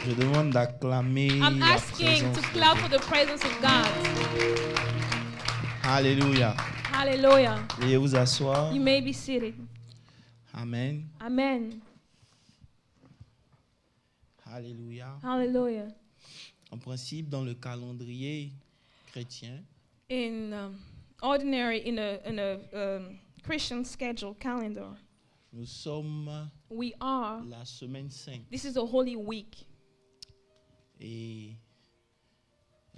Je demande d'acclamer I'm la asking présence to de clap Dieu. for the presence of God. Alléluia. Hallelujah. Veuillez vous asseoir. You may be seated. Amen. Amen. Alléluia. Hallelujah. En principe, dans le calendrier chrétien, In a Christian schedule calendar, nous sommes we are. la semaine sainte. This is a holy week. Et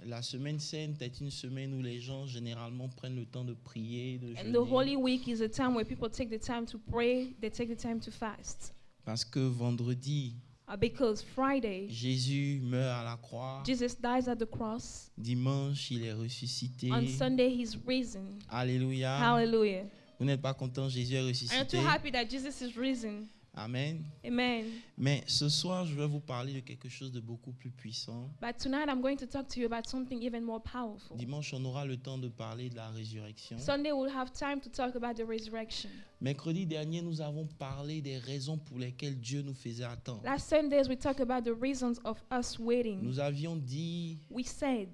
la semaine sainte est une semaine où les gens généralement prennent le temps de prier, de And the Holy jeûner. Week is a time where people take the time to pray, they take the time to fast. Parce que vendredi, Because Friday, Jésus meurt à la croix. Jesus dies at the cross. Dimanche, il est ressuscité. On Sunday, he's risen. Alléluia. Hallelujah. Vous n'êtes pas content, Jésus est I'm ressuscité. too happy that Jesus is risen. Amen. Amen. Mais ce soir, je vais vous parler de quelque chose de beaucoup plus puissant. But tonight, I'm going to talk to you about something even more powerful. Dimanche, on aura le temps de parler de la résurrection. Sunday, we'll have time to talk about the resurrection. Mercredi dernier, nous avons parlé des raisons pour lesquelles Dieu nous faisait attendre. Last Sundays, we talked about the reasons of us waiting. Nous avions dit We said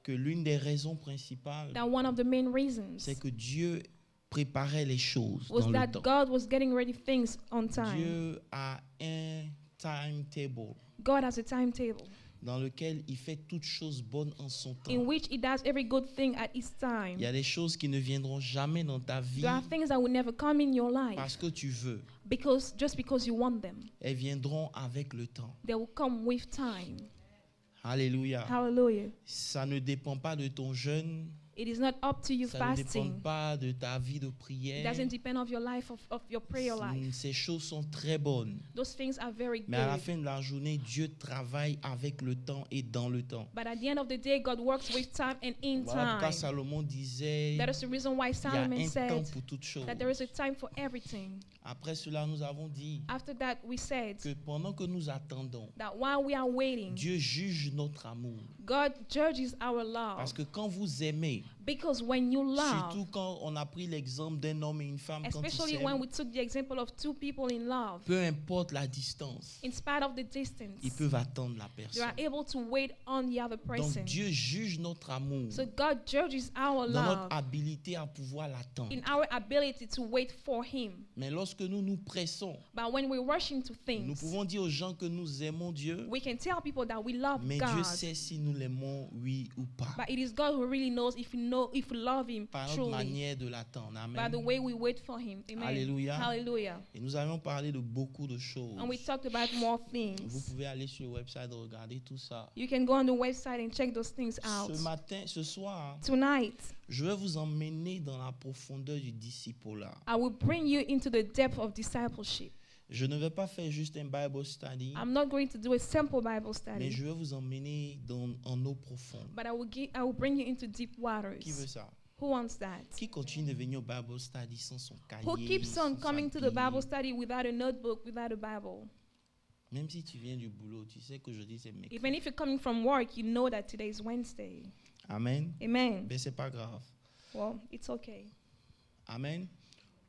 que l'une des raisons principales, that one of the main reasons c'est que Dieu préparait les choses was dans le that temps. God was getting ready things on time. Dieu a un timetable God has a timetable dans lequel il fait toutes choses bonnes en son temps. in which He does every good thing at His time. Il y a des choses qui ne viendront jamais dans ta vie There are things that will never come in your life parce que tu veux. just because you want them. Elles viendront avec le temps. They will come with time. Alléluia. Hallelujah. Ça ne dépend pas de ton jeûne. It is not up to you Ça ne dépend fasting. pas de ta vie de It prière. doesn't depend on your life of your prayer life. Ces choses sont très bonnes. Those things are very Mais à la good. fin de la journée, Dieu travaille avec le temps et dans le temps. But at the end of the day, God works with time and in Voilà pourquoi time. Salomon disait, That is the reason why il y a Solomon un temps said pour toutes choses. that there is a time for everything. Après cela, nous avons dit After that, we said que pendant que nous attendons, that while we are waiting, Dieu juge notre amour. God judges our love. Parce que quand vous aimez, Because when you love, surtout quand on a pris l'exemple d'un homme et une femme quand ils especially when s'aiment, we took the example of two people in love, peu importe la distance, in spite of the distance, ils peuvent attendre la they personne. are able to wait on the other Donc person. Dieu juge notre amour So God judges our dans love notre habilité à pouvoir l'attendre. in our ability to wait for Him. Mais lorsque nous nous pressons, But when we're rushing to nous things, pouvons dire aux gens que nous aimons Dieu, we can tell people that we love mais Dieu God. sait si nous l'aimons, oui ou pas, But it is God who really knows if we love Him par notre truly, manière de l'attendre. by the Amen. way we wait for Him. Amen. Alléluia. Hallelujah. Et nous avons parlé de beaucoup de choses. And we talked about more Vous things. pouvez aller sur le website et regarder tout ça. You can go on the website and check those things out. Ce soir, Tonight, je vais vous emmener dans la profondeur du disciple-là. I will bring you into the depth of discipleship. Je ne vais pas faire juste un Bible study, I'm not going to do a simple Bible mais study, je vais vous emmener en eau profonde. but I will bring you into deep Qui veut waters. ça? Who wants that? Qui continue de venir au Bible study sans son cahier, Who keeps sans on sa coming to the Bible? Bible study without a notebook, without a Bible? Même si tu viens du boulot, tu sais qu'aujourd'hui c'est mercredi. Even if you're coming from work, you know that today is Wednesday. Amen. Amen. Mais c'est pas grave. Well, it's okay. Amen.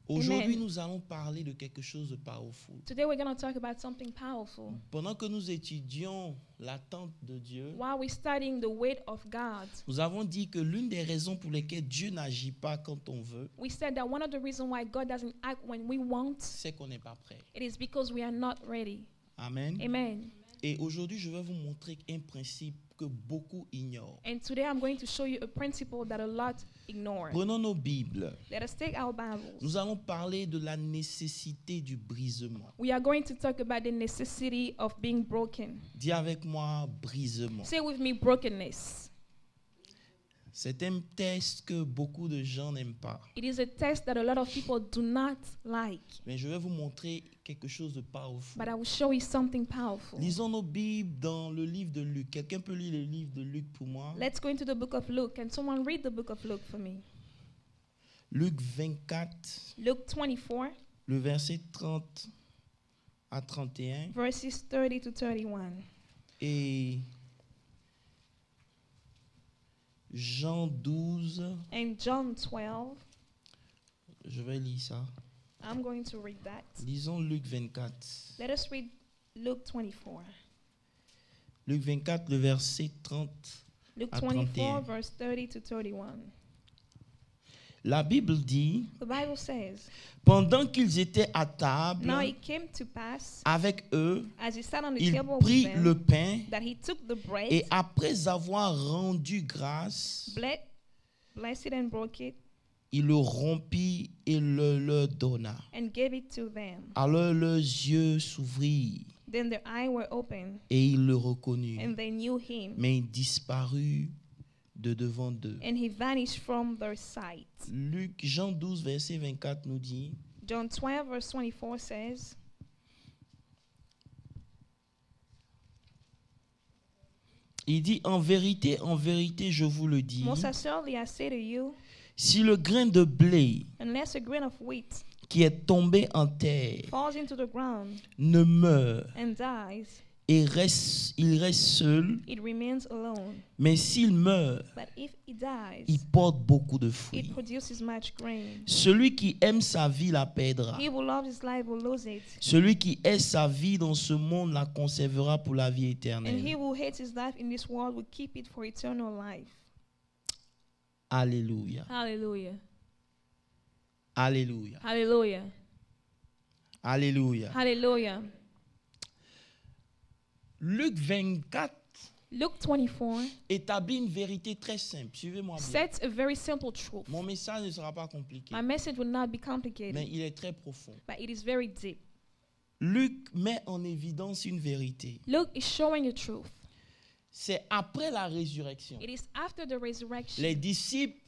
Aujourd'hui, Amen. nous allons parler de quelque chose de powerful. Today we're going to talk about something powerful. Pendant que nous étudions l'attente de Dieu, While we're studying the weight of God, nous avons dit que l'une des raisons pour lesquelles Dieu n'agit pas quand on veut, we said that one of the reasons why God doesn't act when we want, c'est qu'on n'est pas prêt. it is because we are not ready. Amen. Amen. Et aujourd'hui, je vais vous montrer un principe que beaucoup ignorent. And today I'm going to show you a principle that a lot ignore. Prenons nos Bibles. Let us take our Bibles. Nous allons parler de la nécessité du brisement. We are going to talk about the necessity of being broken. Dis avec moi, brisement. Say with me, brokenness. C'est un test que beaucoup de gens n'aiment pas. It is a test that a lot of people do not like. Mais je vais vous montrer quelque chose de powerful. But I will show you something powerful. Lisons nos Bibles dans le livre de Luc. Quelqu'un peut lire le livre de Luc pour moi? Let's go into the book of Luke. Can someone read the book of Luke for me? Luc 24, Luke 24, le verset 30 à 31. verses 30 to 31. Et Jean 12, And John 12. je vais lire ça. I'm going to read that. Lisons Luc 24. Let us read Luke 24. Luc 24, le verset 30 Luke à 24, 31. verse 30 to 31. La Bible dit, The Bible says, pendant qu'ils étaient à table now it came to pass, avec eux, as he sat on the il table with prit them, le pain that he took the bread, et après avoir rendu grâce, blessed and broke it, il le rompit et le leur donna. and gave it to them. Alors leurs yeux s'ouvrirent Then their eyes were opened, et ils le reconnurent, and they knew him, mais il disparut de devant d'eux. and he vanished from their sight. Jean 12, verset 24 nous dit, John 12, verse 24 says, il dit, en vérité, je vous le dis, most assuredly I say to you, si le grain de blé unless a grain of wheat qui est tombé en terre falls into the ground ne meurt and dies, et il reste seul, it remains alone. mais s'il meurt, But if it dies, il porte beaucoup de it fruits. produces much grain. Celui qui aime sa vie la perdra. He who loves his life will lose it, Celui qui hait sa vie dans ce monde la conservera pour la vie and he éternelle. who hates his life in this world will keep it for eternal life. Alléluia. Hallelujah. Alléluia. Hallelujah. Alléluia. Hallelujah. Luc 24 Luke 24 établit une vérité très simple. Suivez-moi bien. sets a very simple truth. Mon message ne sera pas compliqué, My message will not be complicated, mais il est très profond. but it is very deep. Luc met en évidence une vérité. Luke is showing a truth. C'est après la résurrection. It is after the resurrection. Les disciples,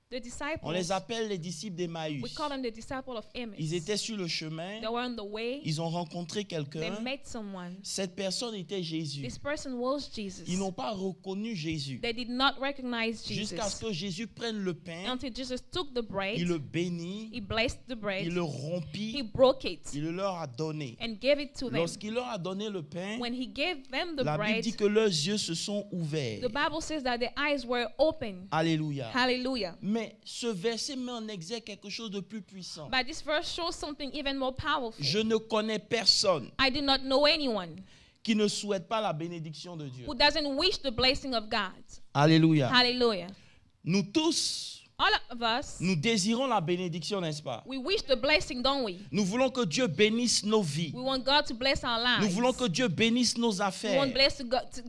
The disciples, on les appelle les disciples d'Emmaüs. we call them the disciples of Emmaus. Ils étaient sur le chemin, They were on the way. ils ont rencontré They quelqu'un. met someone. Cette personne était Jésus. This person was Jesus. Ils n'ont pas reconnu Jésus. They did not recognize Jusqu'à ce Jesus que Jésus prenne le pain, until Jesus took the bread. il le bénit, He blessed the il bread. le He rompit, broke it il le leur a donné. and gave it to them. Lorsqu'il leur a donné le pain, When he gave them the la Bible bread, dit que leurs yeux se sont ouverts. the Bible says that their eyes were open. Alléluia. Hallelujah. Mais ce verset met en exergue quelque chose de plus puissant. But this verse shows something even more powerful. Je ne connais personne I do not know anyone qui ne souhaite pas la bénédiction de Dieu. who doesn't wish the blessing of God. Alléluia. Hallelujah. Nous tous, All of us, nous désirons la bénédiction, n'est-ce pas? we wish the blessing, don't we? Nous voulons que Dieu bénisse nos vies. We want God to bless our lives. Nous voulons que Dieu bénisse nos We affaires. want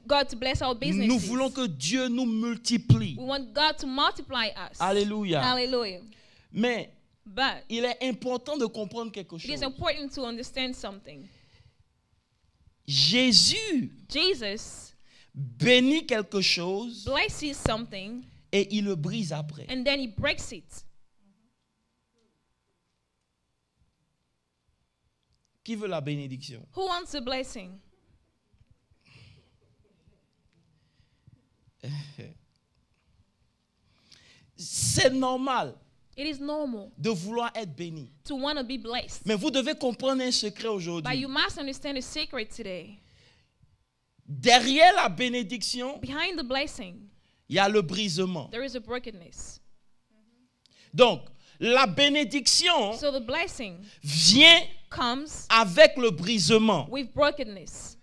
God to bless our businesses. Nous voulons que Dieu nous multiplie. We want God to multiply us. Alléluia. Hallelujah. Mais But il est important de comprendre quelque it is chose. important to understand something. Jésus Jesus bénit quelque chose blesses something et il le brise après. and then he breaks it. Qui veut la bénédiction? Who wants a blessing? C'est normal It is normal de vouloir être béni. to want to be blessed. Mais vous devez comprendre un secret But aujourd'hui. you must understand a secret today. Derrière la bénédiction, Behind the blessing, il y a le brisement. there is a brokenness. Donc, la bénédiction So the blessing vient comes avec le brisement. with brokenness.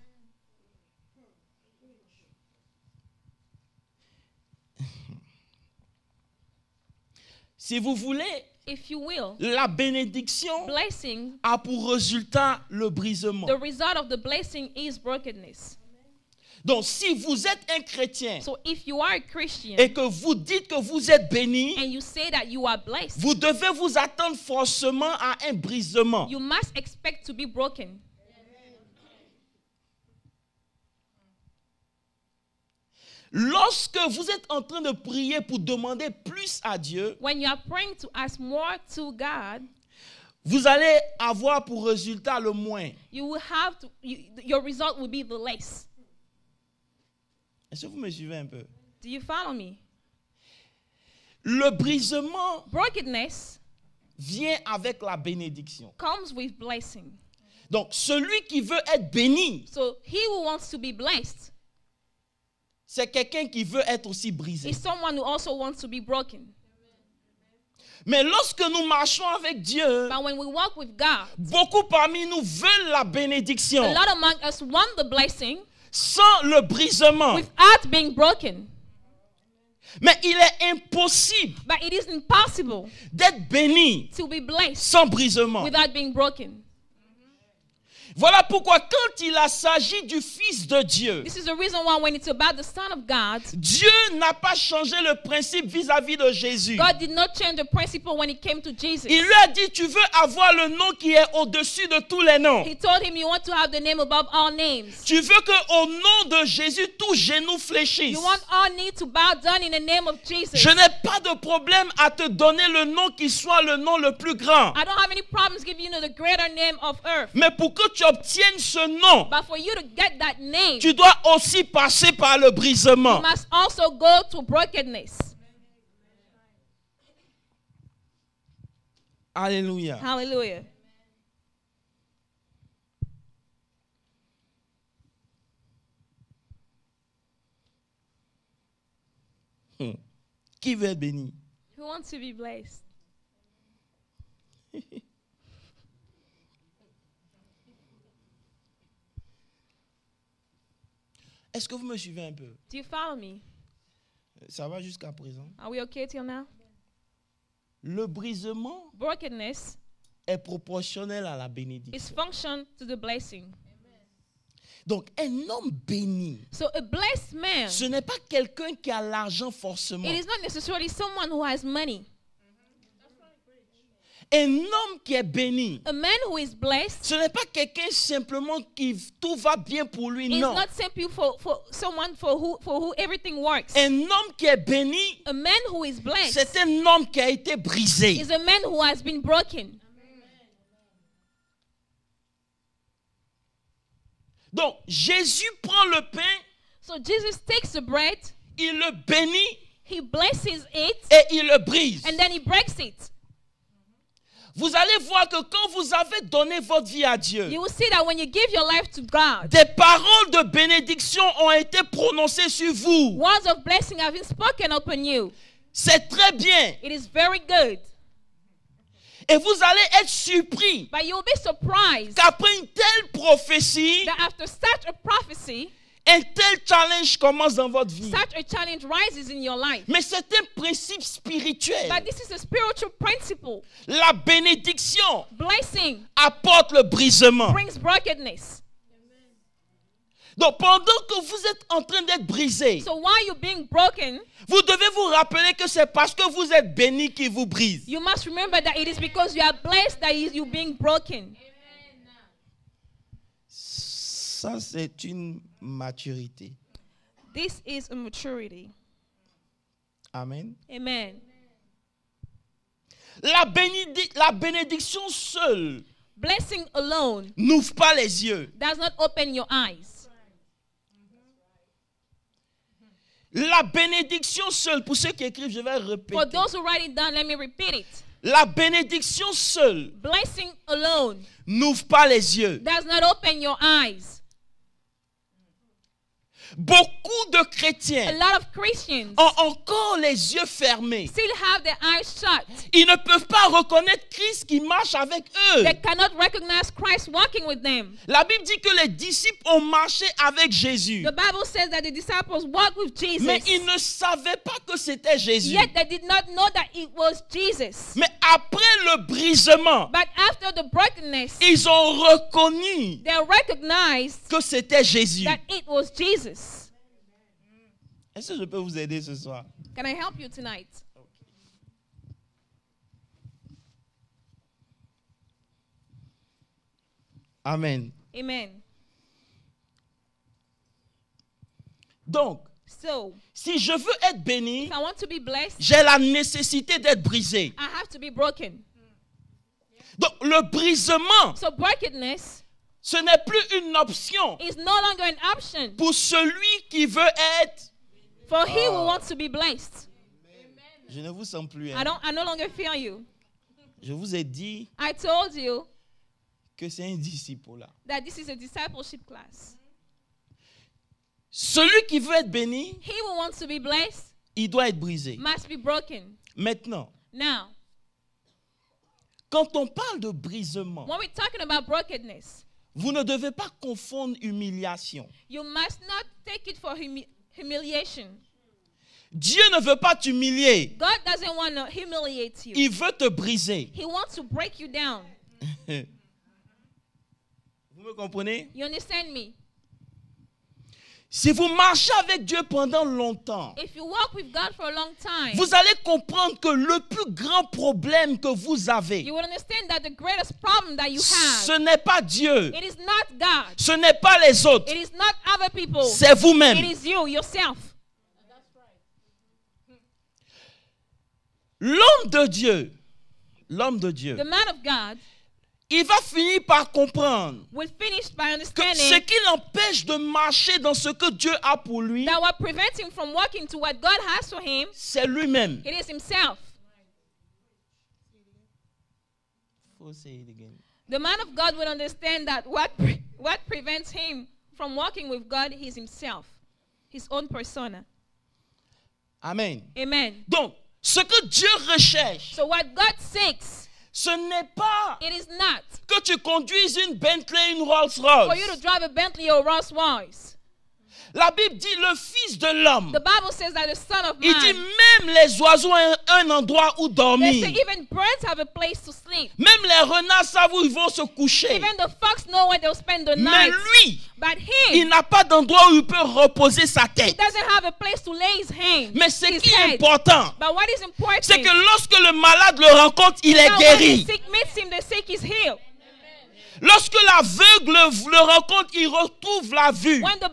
Si vous voulez, If you will, la bénédiction blessing, a pour résultat le brisement. the result of the blessing is brokenness. Donc, si vous êtes un chrétien So if you are a Christian et que vous dites que vous êtes béni, and you say that you are blessed, vous devez vous attendre forcément à un brisement. you must expect to be broken. Lorsque vous êtes en train de prier pour demander plus à Dieu, When you are praying to ask more to God, vous allez avoir pour résultat le moins. you will have to, your result will be the less. Est-ce que vous me suivez un peu? Do you follow me? Le brisement Brokenness vient avec la bénédiction. comes with blessing. Donc, celui qui veut être béni, So he who wants to be blessed c'est quelqu'un qui veut être aussi brisé. is someone who also wants to be broken. Mais lorsque nous marchons avec Dieu, But when we walk with God, beaucoup parmi nous veulent la bénédiction. a lot among us want the blessing, sans le brisement. without being broken. Mais il est impossible But it is impossible d'être béni to be blessed sans brisement. without being broken. Voilà pourquoi quand il a s'agi du Fils de Dieu, This is the reason why when it's about the Son of God, Dieu n'a pas changé le principe vis-à-vis de Jésus. God did not change the principle when it came to Jesus. Il lui a dit, tu veux avoir le nom qui est au-dessus de tous les noms. He told him, you want to have the name above all names. Tu veux qu'au nom de Jésus, tout genou fléchisse. You want all need to bow down in the name of Jesus. Je n'ai pas de problème à te donner le nom qui soit le nom le plus grand. I don't have any problems giving you the greater name of earth. Mais pour que tu obtiennes ce nom, But for you to get that name, tu dois aussi passer par le you brisement. must also go to brokenness. Alléluia. Hallelujah. Qui veut être béni? Who wants to be blessed? Est-ce que vous me suivez un peu? Do you follow me? Ça va jusqu'à présent? Are we okay till now? Le brisement Brokenness est proportionnel à la is bénédiction. function to the blessing. Donc, un homme béni, So a blessed man, ce n'est pas quelqu'un qui a l'argent forcément. it is not necessarily someone who has money. Un homme qui est béni, A man who is blessed ce n'est pas quelqu'un simplement qui tout va bien pour lui, is non. not simply for someone for who everything works. Un homme qui est béni, A man who is blessed c'est un homme qui a été brisé. is a man who has been broken. Donc, Jésus prend le pain, So Jesus takes the bread, il le bénit he blesses it, et il le brise. and then he breaks it. Vous allez voir que quand vous avez donné votre vie à Dieu, You will see that when you give your life to God, des paroles de bénédiction ont été prononcées sur vous. words of blessing have been spoken upon you. C'est très bien. It is very good. Et vous allez être surpris But you'll be surprised qu'après une telle prophétie, that after such a prophecy, un tel challenge commence dans votre vie. such a challenge rises in your life. Mais c'est un principe spirituel. But this is a spiritual principle. La bénédiction Blessing apporte le brisement. brings brokenness. Donc pendant que vous êtes en train d'être brisé, So while you're being broken, vous devez vous rappeler que c'est parce que vous êtes béni qui vous brise. you must remember that it is because you are blessed that you're being broken. Ça, c'est une maturité. This is a maturity. Amen. Amen. La bénédiction seule Blessing alone n'ouvre pas les yeux. does not open your eyes. La bénédiction seule, pour ceux qui écrivent, je vais For répéter. those who write it down, let me repeat it. La bénédiction seule Blessing alone n'ouvre pas les yeux. does not open your eyes. Beaucoup de A chrétiens lot of Christians ont encore les yeux fermés. still have their eyes shut. Ils ne peuvent pas reconnaître Christ qui marche avec eux. They cannot recognize Christ walking with them. La Bible dit que les disciples ont marché avec Jésus. The Bible says that the disciples walked with Jesus, Mais ils ne savaient pas que c'était Jésus. yet they did not know that it was Jesus. Mais après le brisement, But after the brokenness, ils ont reconnu they recognized que c'était Jésus. that it was Jesus. Est-ce que je peux vous aider ce soir? Can I help you tonight? Amen. Amen. Donc, So, si je veux être béni, if I want to be blessed, j'ai la nécessité d'être brisé. I have to be broken. Donc, le brisement, So brokenness ce n'est plus une option is no longer an option pour celui qui veut être. for he who wants to be blessed. Je ne vous sens plus. I no longer fear you. Je vous ai dit I told you que c'est un disciple là. that this is a discipleship class. Celui qui veut être béni, He who wants to be blessed il doit être brisé. must be broken. Maintenant, Now, quand on parle de brisement, when we're talking about brokenness, Vous ne devez pas confondre humiliation. You must not take it for humiliation. Dieu ne veut pas t'humilier. God doesn't want to humiliate you. Il veut te briser. He wants to break you down. Vous me comprenez? You understand me? Si vous marchez avec Dieu pendant longtemps, If you walk with God for a long time, vous allez comprendre que le plus grand problème que vous avez, you will understand that the greatest problem that you ce have, n'est pas Dieu, it is not God. ce n'est pas les autres, It is not other people. c'est vous-même. It is you, yourself. L'homme de Dieu, The man of God il va finir par comprendre will finish by que understanding ce qui l'empêche de marcher dans ce que Dieu a pour lui, that what prevents him from walking to what God has for him, c'est lui-même. it is himself. The man of God will understand that what prevents him from walking with God is himself, his own persona. Amen. Amen. Donc, ce que Dieu recherche, So what God seeks, ce n'est pas it is not que tu conduises une Bentley, une for you to Rolls-Royce. drive a Bentley or Rolls Royce. La Bible dit le Fils de l'homme. The Bible says that the Son of Il dit Man, même les oiseaux ont un endroit où they dormir. say even birds have a place to sleep. Même les renards savent où ils vont se coucher. Even the fox know where they'll spend the Mais night. lui, But il him, n'a pas d'endroit où il peut reposer sa he tête. doesn't have a place to lay his hand. Mais ce his qui est head. important, But what is important c'est que lorsque le malade le rencontre, il est that when the guéri. sick meets him, the sick is healed. Lorsque l'aveugle le rencontre, il retrouve la vue. When the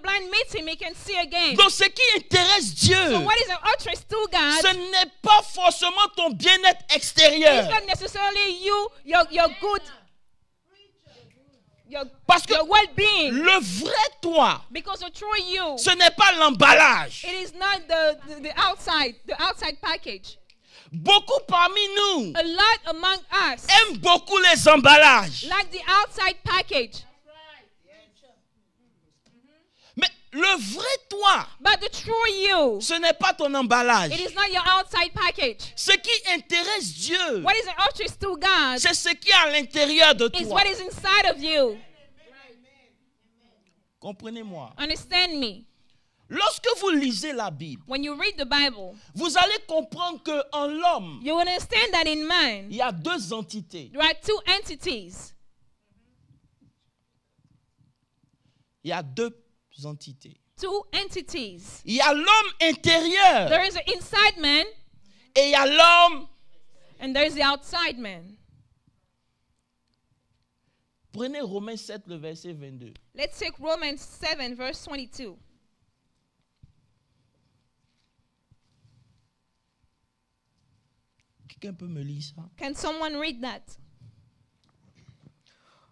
blind meets him, he can see again. Donc ce qui intéresse Dieu, So what is an interest to ce God? n'est pas forcément ton bien-être It's extérieur. not necessarily your good, Parce que your well-being. le vrai toi, Because the true you, ce n'est pas l'emballage. it is not the outside package. Beaucoup parmi nous A lot among us aiment beaucoup les emballages. like the outside package. Mais le vrai toi, But the true you, ce n'est pas ton emballage. it is not your outside package. Ce qui intéresse Dieu, What is an interest to God c'est ce qui est à l'intérieur de is toi. what is inside of you. Comprenez-moi. Understand me? Lorsque vous lisez la Bible, When you read the Bible, vous allez comprendre qu'en l'homme, you will understand that in man, il y a deux entités. there are two entities. Il y a deux entités. Two entities. Il y a l'homme intérieur There is an inside man et il y a l'homme. and there is the outside man. Prenez Romains 7, le verset 22. Let's take Romans 7, verse 22. Quelqu'un peut me lire ça? Can someone read that?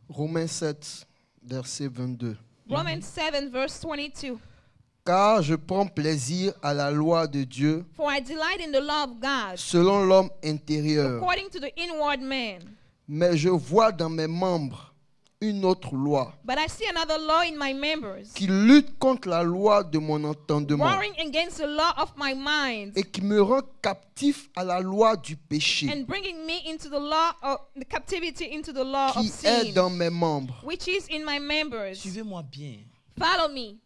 Romains 7, verset 22. Romans 7, verse 22. Car je prends plaisir à la loi de Dieu For I delight in the law of God, selon l'homme intérieur. according to the inward man. Mais je vois dans mes membres une autre loi But I see another law in my members, qui lutte contre la loi de mon entendement warring against the law of my mind, et qui me rend captif à la loi du péché and bringing me into the law of the captivity into the law of qui est sin, dans mes membres. which is in my members. Suivez-moi bien. Follow me.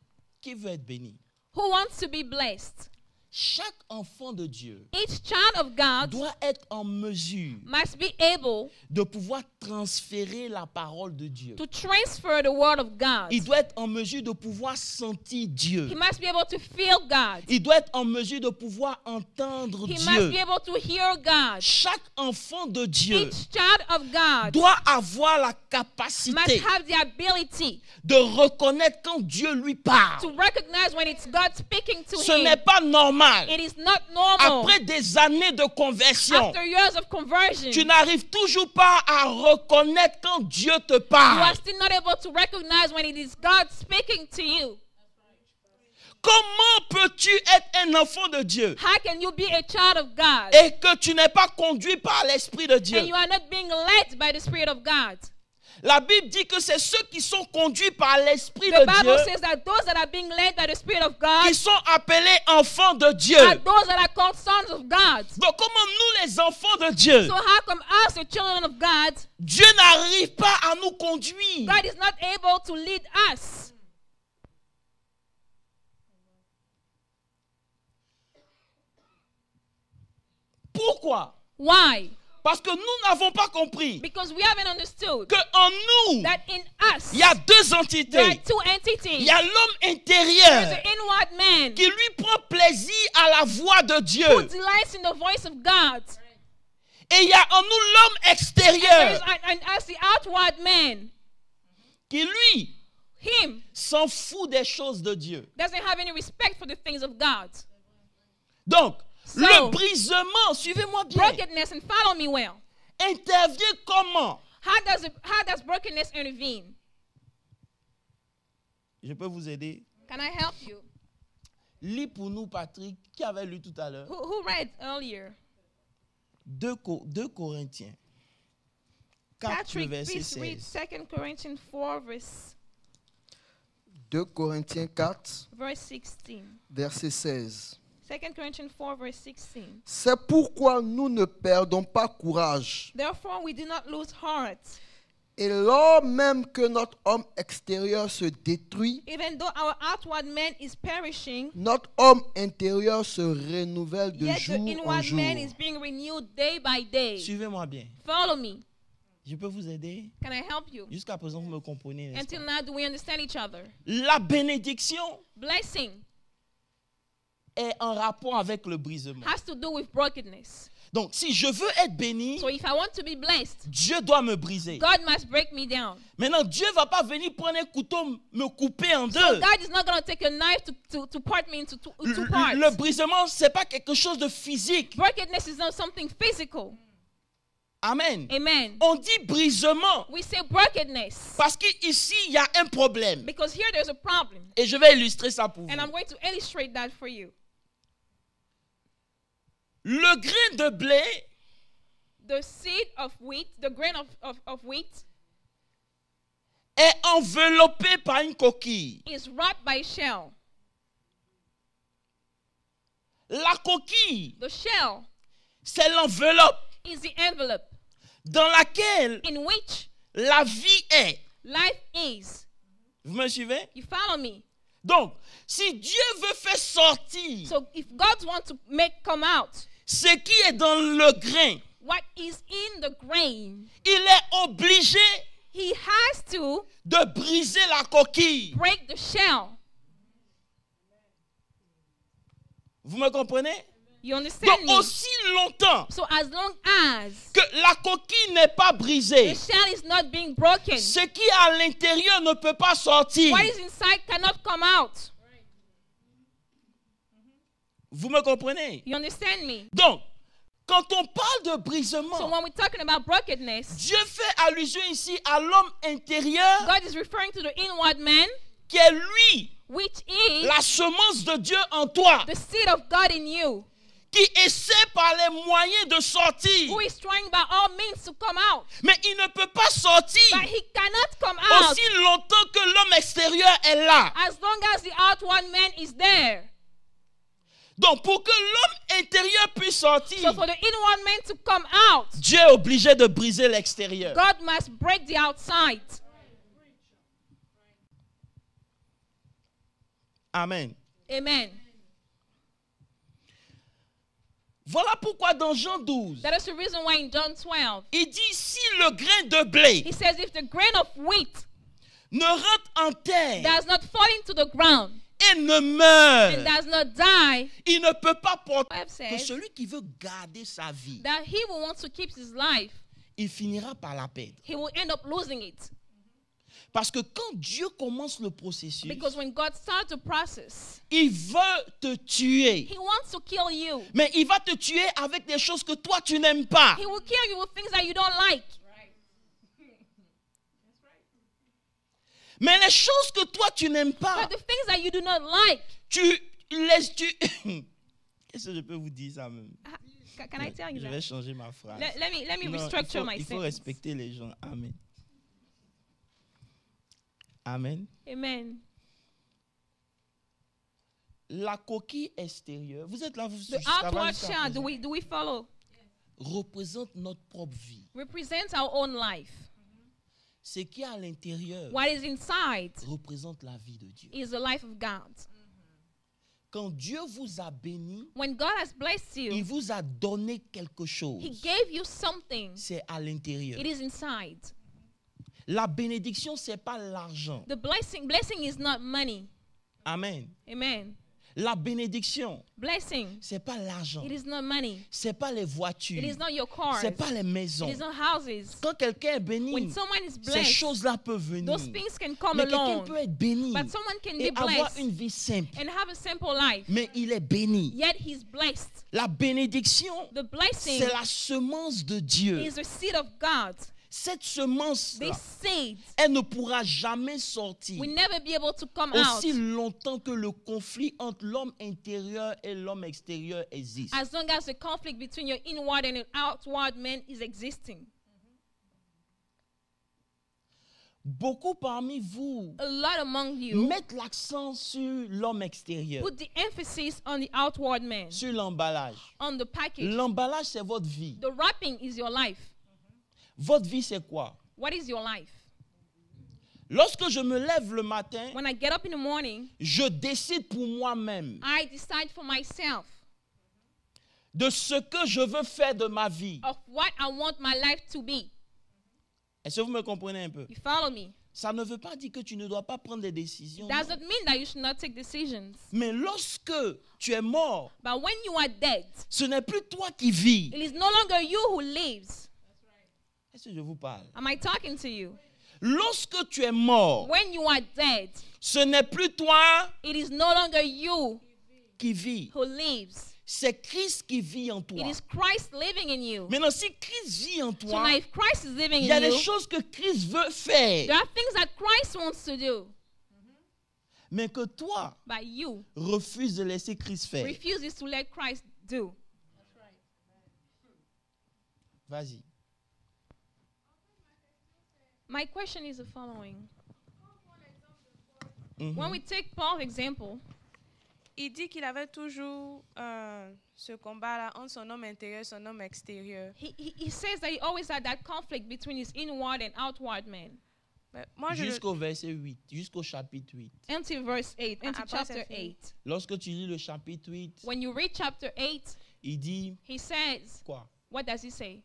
Qui veut être béni? Who wants to be blessed? Chaque enfant de Dieu Each child of God doit être en mesure must be able de pouvoir transférer la parole de Dieu. to transfer the word of God. Il doit être en mesure de pouvoir sentir Dieu. He must be able to feel God. Il doit être en mesure de pouvoir entendre He must Dieu. be able to hear God. Chaque enfant de Dieu Each child of God doit avoir la must capacité have the ability de reconnaître quand Dieu lui parle. to recognize when it's God speaking to Ce him. n'est pas normal. It is not normal. Après des années de conversion, After years of conversion, tu n'arrives toujours pas à reconnaître quand Dieu te you are parle. still not able to recognize when it is God speaking to you. Comment peux-tu être un enfant de Dieu How can you be a child of God et que tu n'es pas conduit par l'Esprit de Dieu? and you are not being led by the Spirit of God? La Bible dit que c'est ceux qui sont conduits par l'Esprit The de Bible Dieu says that those that are being led by the Spirit of God qui sont appelés enfants de Dieu. are those that are called sons of God. Donc comment nous les enfants de Dieu, So how come us, the children of God, Dieu n'arrive pas à nous conduire? God is not able to lead us? Pourquoi? Why? Parce que nous n'avons pas compris Because we haven't understood qu'en nous, that in us il y a deux there are entités. two Il entities. y a l'homme There's intérieur the inward man qui lui prend plaisir à la voix de who Dieu. delights in the voice of God. Et il y a en nous l'homme There is, extérieur and as the outward man, qui lui him s'en fout des choses de Dieu. doesn't have any respect for the things of God. Donc, So, le brisement, suivez-moi bien, brokenness, and follow me well. intervient comment? How does brokenness intervene? Je peux vous aider? Can I help you? Lis pour nous, Patrick, qui avait lu tout à l'heure. Who read earlier? 2 Corinthiens 4, Patrick, verset please read 16. 2 Corinthians 4, verse 2 Corinthiens 4, 16. verset 16. 2 Corinthians 4, verse 16. C'est pourquoi nous ne perdons pas courage. Therefore, we do not lose heart. Et lors même que notre homme extérieur se détruit, Even though our outward man is perishing, notre homme intérieur se renouvelle de yet jour the en inward jour. man is being renewed day by day. Suivez-moi bien. Follow me. Je peux vous aider? Can I help you? Jusqu'à présent, vous me comprenez, n'est-ce Until pas? now, do we understand each other? La bénédiction Blessing est en rapport avec le brisement. has to do with brokenness. Donc, si je veux être béni, So if I want to be blessed, Dieu doit me briser. God must break me down. Maintenant, Dieu ne va pas venir prendre un couteau, me couper en deux. So God is not going to take a knife to part me into two parts. Le brisement, ce n'est pas quelque chose de physique. Brokenness is not something physical. Amen. Amen. On dit brisement We say brokenness parce qu'ici, il y a un problème. because here there's a problem. Et je vais illustrer ça pour vous. And I'm going to illustrate that for you. Le grain de blé The seed of wheat, the grain of wheat, est enveloppé par une coquille. is wrapped by a shell. La coquille, The shell c'est l'enveloppe is the envelope dans laquelle in which la vie est. life is. Vous me suivez? You follow me? Donc, si Dieu veut faire sortir So if God wants to come out ce qui est dans le grain, what is in the grain, il est obligé he has to de briser la coquille. break the shell. Vous me comprenez? You understand Donc, me? aussi longtemps So as long as que la coquille n'est pas brisée, the shell is not being broken, ce qui est à l'intérieur ne peut pas sortir. what is inside cannot come out. Vous me comprenez? You understand me? Donc, quand on parle de So brisement, when we're talking about brokenness, Dieu fait allusion ici à l'homme intérieur God is referring to the inward man, qui est lui, which is la semence de Dieu en toi, the seed of God in you, qui essaie par les moyens de sortir. who is trying by all means to come out. Mais il ne peut pas sortir But he cannot come out aussi longtemps que l'homme extérieur est là. as long as the outward man is there. Donc, pour que l'homme intérieur puisse sortir, So for the inward man to come out, Dieu est obligé de briser l'extérieur. God must break the outside. Amen. Amen. Voilà pourquoi dans Jean 12, That is the reason why in John 12, il dit si le grain de blé he says if the grain of wheat ne rentre en terre does not fall into the ground et ne meurt, and does not die, il ne peut pas porter. Bible Que says celui qui veut garder sa vie, that he will want to keep his life, il finira par la perdre. he will end up losing it. Parce que quand Dieu commence le processus, Because when God starts the process, il veut te tuer. he wants to kill you. Mais il va te tuer avec des choses que toi tu n'aimes pas. He will kill you with things that you don't like. Mais les choses que toi tu n'aimes pas, But the things that you do not like, tu laisses. Qu'est-ce que je peux vous dire ça même? can I tell you Je vais that? changer ma phrase. Let me Non, restructure my il faut sentence. respecter les gens. Amen. Amen. Amen. La coquille extérieure, vous êtes là, vous The ça va outward jusqu'à shell, présent, do we follow? représente notre propre vie. Represents our own life. Ce qui est à l'intérieur What is inside représente la vie de Dieu. is the life of God. Quand Dieu vous a béni, When God has blessed il you, vous a donné quelque He chose. gave you something. C'est à l'intérieur. It is inside. La bénédiction, ce n'est pas l'argent. The blessing is not money. Amen. Amen. La bénédiction, Blessing, ce n'est pas l'argent. it is not money. Ce n'est pas les voitures. It is not your cars. Ce n'est pas les maisons. It is not houses. Quand quelqu'un est béni, When someone is ces blessed, choses-là peuvent venir. those things can come Mais quelqu'un along. peut être béni But someone can et be avoir blessed une vie simple. and have a simple life. Mais il est béni. Yet he's blessed. La bénédiction, The blessing c'est la semence de Dieu. is the seed of God. Cette semence, This seed elle ne pourra jamais sortir will never be able to come aussi out longtemps que le conflit entre l'homme intérieur et l'homme extérieur existe. as long as the conflict between your inward and your outward man is existing. Beaucoup parmi vous A lot among you mettent l'accent sur l'homme extérieur, put the emphasis on the outward man, sur l'emballage. on the package. L'emballage, c'est votre vie. The wrapping is your life. Votre vie, c'est quoi? What is your life? Lorsque je me lève le matin, When I get up in the morning, je décide pour moi-même I decide for myself de ce que je veux faire de ma vie. of what I want my life to be. Est-ce que vous me comprenez un peu? You follow me? Ça ne veut pas dire que tu ne dois pas prendre des décisions. Does not mean that you should not take decisions. Mais lorsque tu es mort, But when you are dead, ce n'est plus toi qui vis. it is no longer you who lives. Est-ce que je vous parle? Am I talking to you? Lorsque tu es mort, When you are dead, ce n'est plus toi it is no longer you qui vis. who lives. C'est Christ qui vit en It toi. is Christ living in you. Maintenant, si Christ vit en So toi, now if Christ is living il y a in des you, choses que Christ veut faire, there are things that Christ wants to do, mais que toi but you refuses de laisser Christ faire. refuses to let Christ do. Vas-y. My question is the following. Mhm. When we take Paul's example, Il dit qu'il avait toujours ce combat-là entre son homme intérieur et son homme extérieur. he says that he always had that conflict between his inward and outward man. Mais moi, je Jusqu'au verset 8, jusqu'au chapitre 8. Until verse 8, until après, chapter c'est fini. 8. Lorsque tu lis le chapitre 8, When you read chapter 8, il dit he says, quoi? what does he say?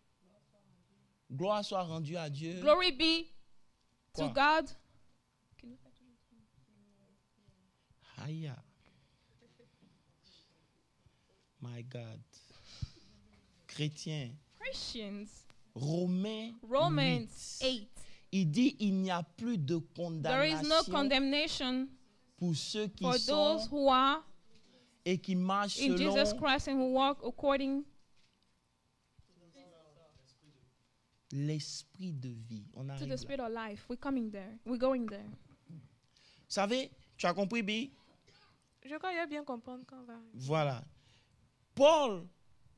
Gloire soit rendue à Dieu. Glory be to Quoi? God. Aïe. My God. Chrétien. Christians, Romains Romans 8. 8. Il dit il n'y a plus de There is no condamnation condemnation pour ceux qui for those sont who are et qui marchent in selon Jesus Christ and who walk according l'esprit de vie. On to arrive the là. spirit of life. We're coming there. We're going there. Vous savez, tu as compris, Bi? crois qu'il va bien comprendre quand on va. Voilà. Paul,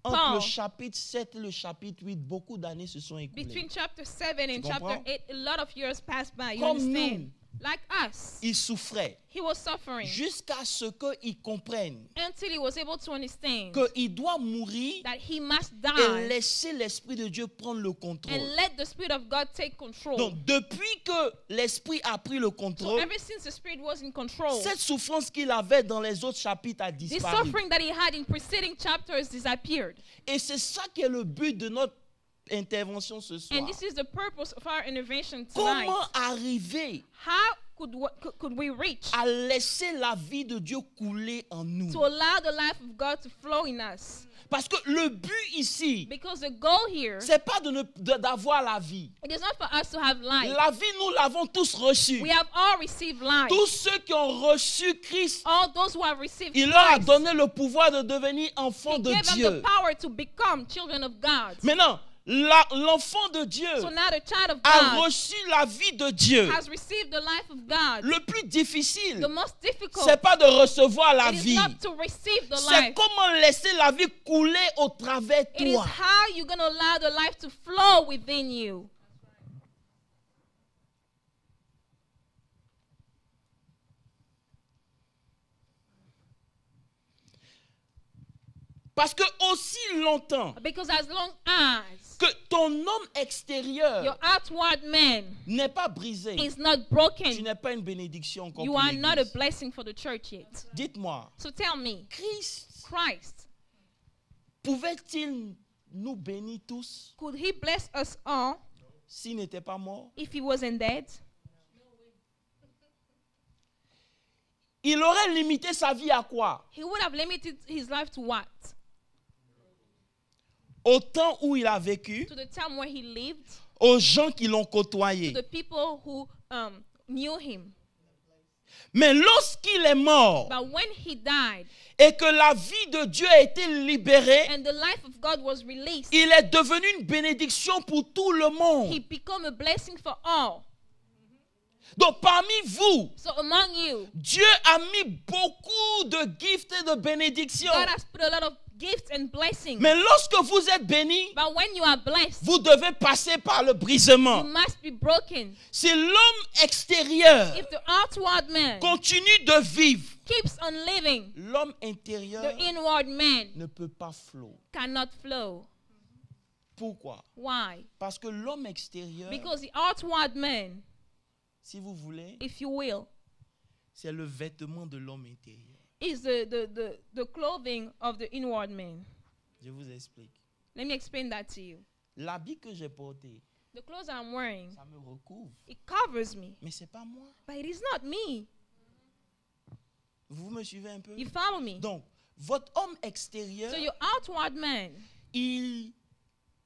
entre Paul. le chapitre 7 et le chapitre 8, beaucoup d'années se sont écoulées. Between chapter 7 and Tu chapter comprends? 8, a lot of years passed by. You Comme understand? nous. Like us, Il souffrait he was suffering jusqu'à ce qu'il comprenne until he was able to understand qu'il doit mourir that he must et die laisser l'Esprit de Dieu prendre le contrôle. and let the Spirit of God take control. Donc, depuis que l'Esprit a pris le So contrôle, ever since the Spirit was in control, cette souffrance qu'il avait dans les autres chapitres a the disparu. suffering that he had in preceding chapters disappeared. Et c'est ça qui est le but de notre intervention ce soir. And this is the purpose of our intervention tonight. Comment arriver How could we reach à laisser la vie de Dieu couler en nous? to allow the life of God to flow in us? Parce que le but ici, Because the goal here, c'est pas d'avoir la vie. it is not for us to have life. La vie, nous l'avons tous reçue. We have all received life. Tous ceux qui ont reçu Christ, All those who have received il leur a Christ, donné le pouvoir de devenir enfants he de gave them Dieu. the power to become children of God. Maintenant, l'enfant de Dieu So now the child of a God reçu la vie de Dieu. has received the life of God. Le plus difficile, The most difficult c'est pas de recevoir la it is vie. not to receive the C'est life. comment laisser la vie couler au travers de It is toi. how you're going to allow the life to flow within you. Parce que aussi longtemps Because as long as que ton homme your extérieur outward man n'est pas brisé, is not tu broken, n'es pas une bénédiction encore you pour are not a l'Église. blessing for the church yet. Dites-moi, So tell me, Christ, pouvait-il nous bénir tous could he bless us all s'il n'était pas mort? if he wasn't dead? Il aurait limité sa vie à quoi? He would have limited his life to what? Au temps où il a vécu, To the time where he lived, aux gens qui l'ont to côtoyé. the people who knew him. Mais lorsqu'il est mort But when he died et que la vie de Dieu a été libérée, and the life of God was released, il est devenu une bénédiction pour tout le monde. he became a blessing for all. Donc parmi vous, So among you, Dieu a mis beaucoup de gifts et de bénédictions. God has put a lot of gifts and blessings. Mais lorsque vous êtes béni, But when you are blessed, vous devez passer par le you brisement. must be broken. Si l'homme extérieur If the outward man continue de vivre, keeps on living, l'homme intérieur the inward man ne peut pas flot. cannot flow. Pourquoi? Why? Parce que l'homme extérieur, Because the outward man, si vous voulez, if you will, c'est le vêtement de l'homme intérieur. is the clothing of the inward man. Je vous explique. Let me explain that to you. L'habit que j'ai porté, The clothes I'm wearing, ça me recouvre. it covers me, Mais ce n'est pas moi. but it is not me. Vous me suivez un peu? You follow me? Donc, votre homme extérieur, So your outward man, il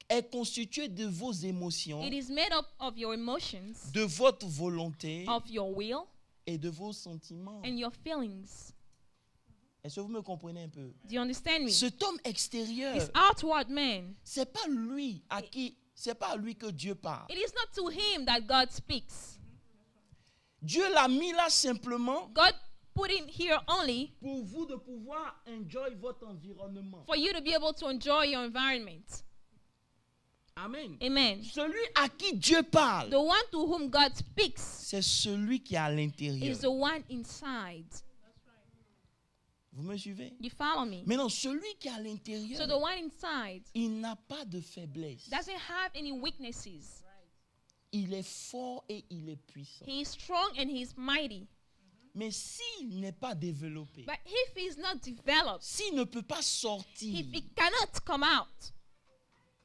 est constitué de vos émotions, it is made up of your emotions, de votre volonté of your will, et de vos sentiments. and your feelings. Est-ce que vous me comprenez un peu? Do you understand me? Cet homme extérieur, This outward man, c'est pas lui à qui, c'est pas à lui que Dieu parle. it is not to him that God speaks. Dieu l'a mis là simplement God put him here only pour vous de pouvoir enjoy votre environnement. for you to be able to enjoy your environment. Amen. Amen. Celui à qui Dieu parle, The one to whom God speaks c'est celui qui est à l'intérieur. is the one inside. Vous me suivez? You follow me? Maintenant, celui qui est à So the l'intérieur, one inside il n'a pas de faiblesse. doesn't have any weaknesses. Il est fort et il est puissant. He is strong and he is mighty. Mais s'il n'est pas développé, But if he is not developed, s'il ne peut pas sortir, if he cannot come out,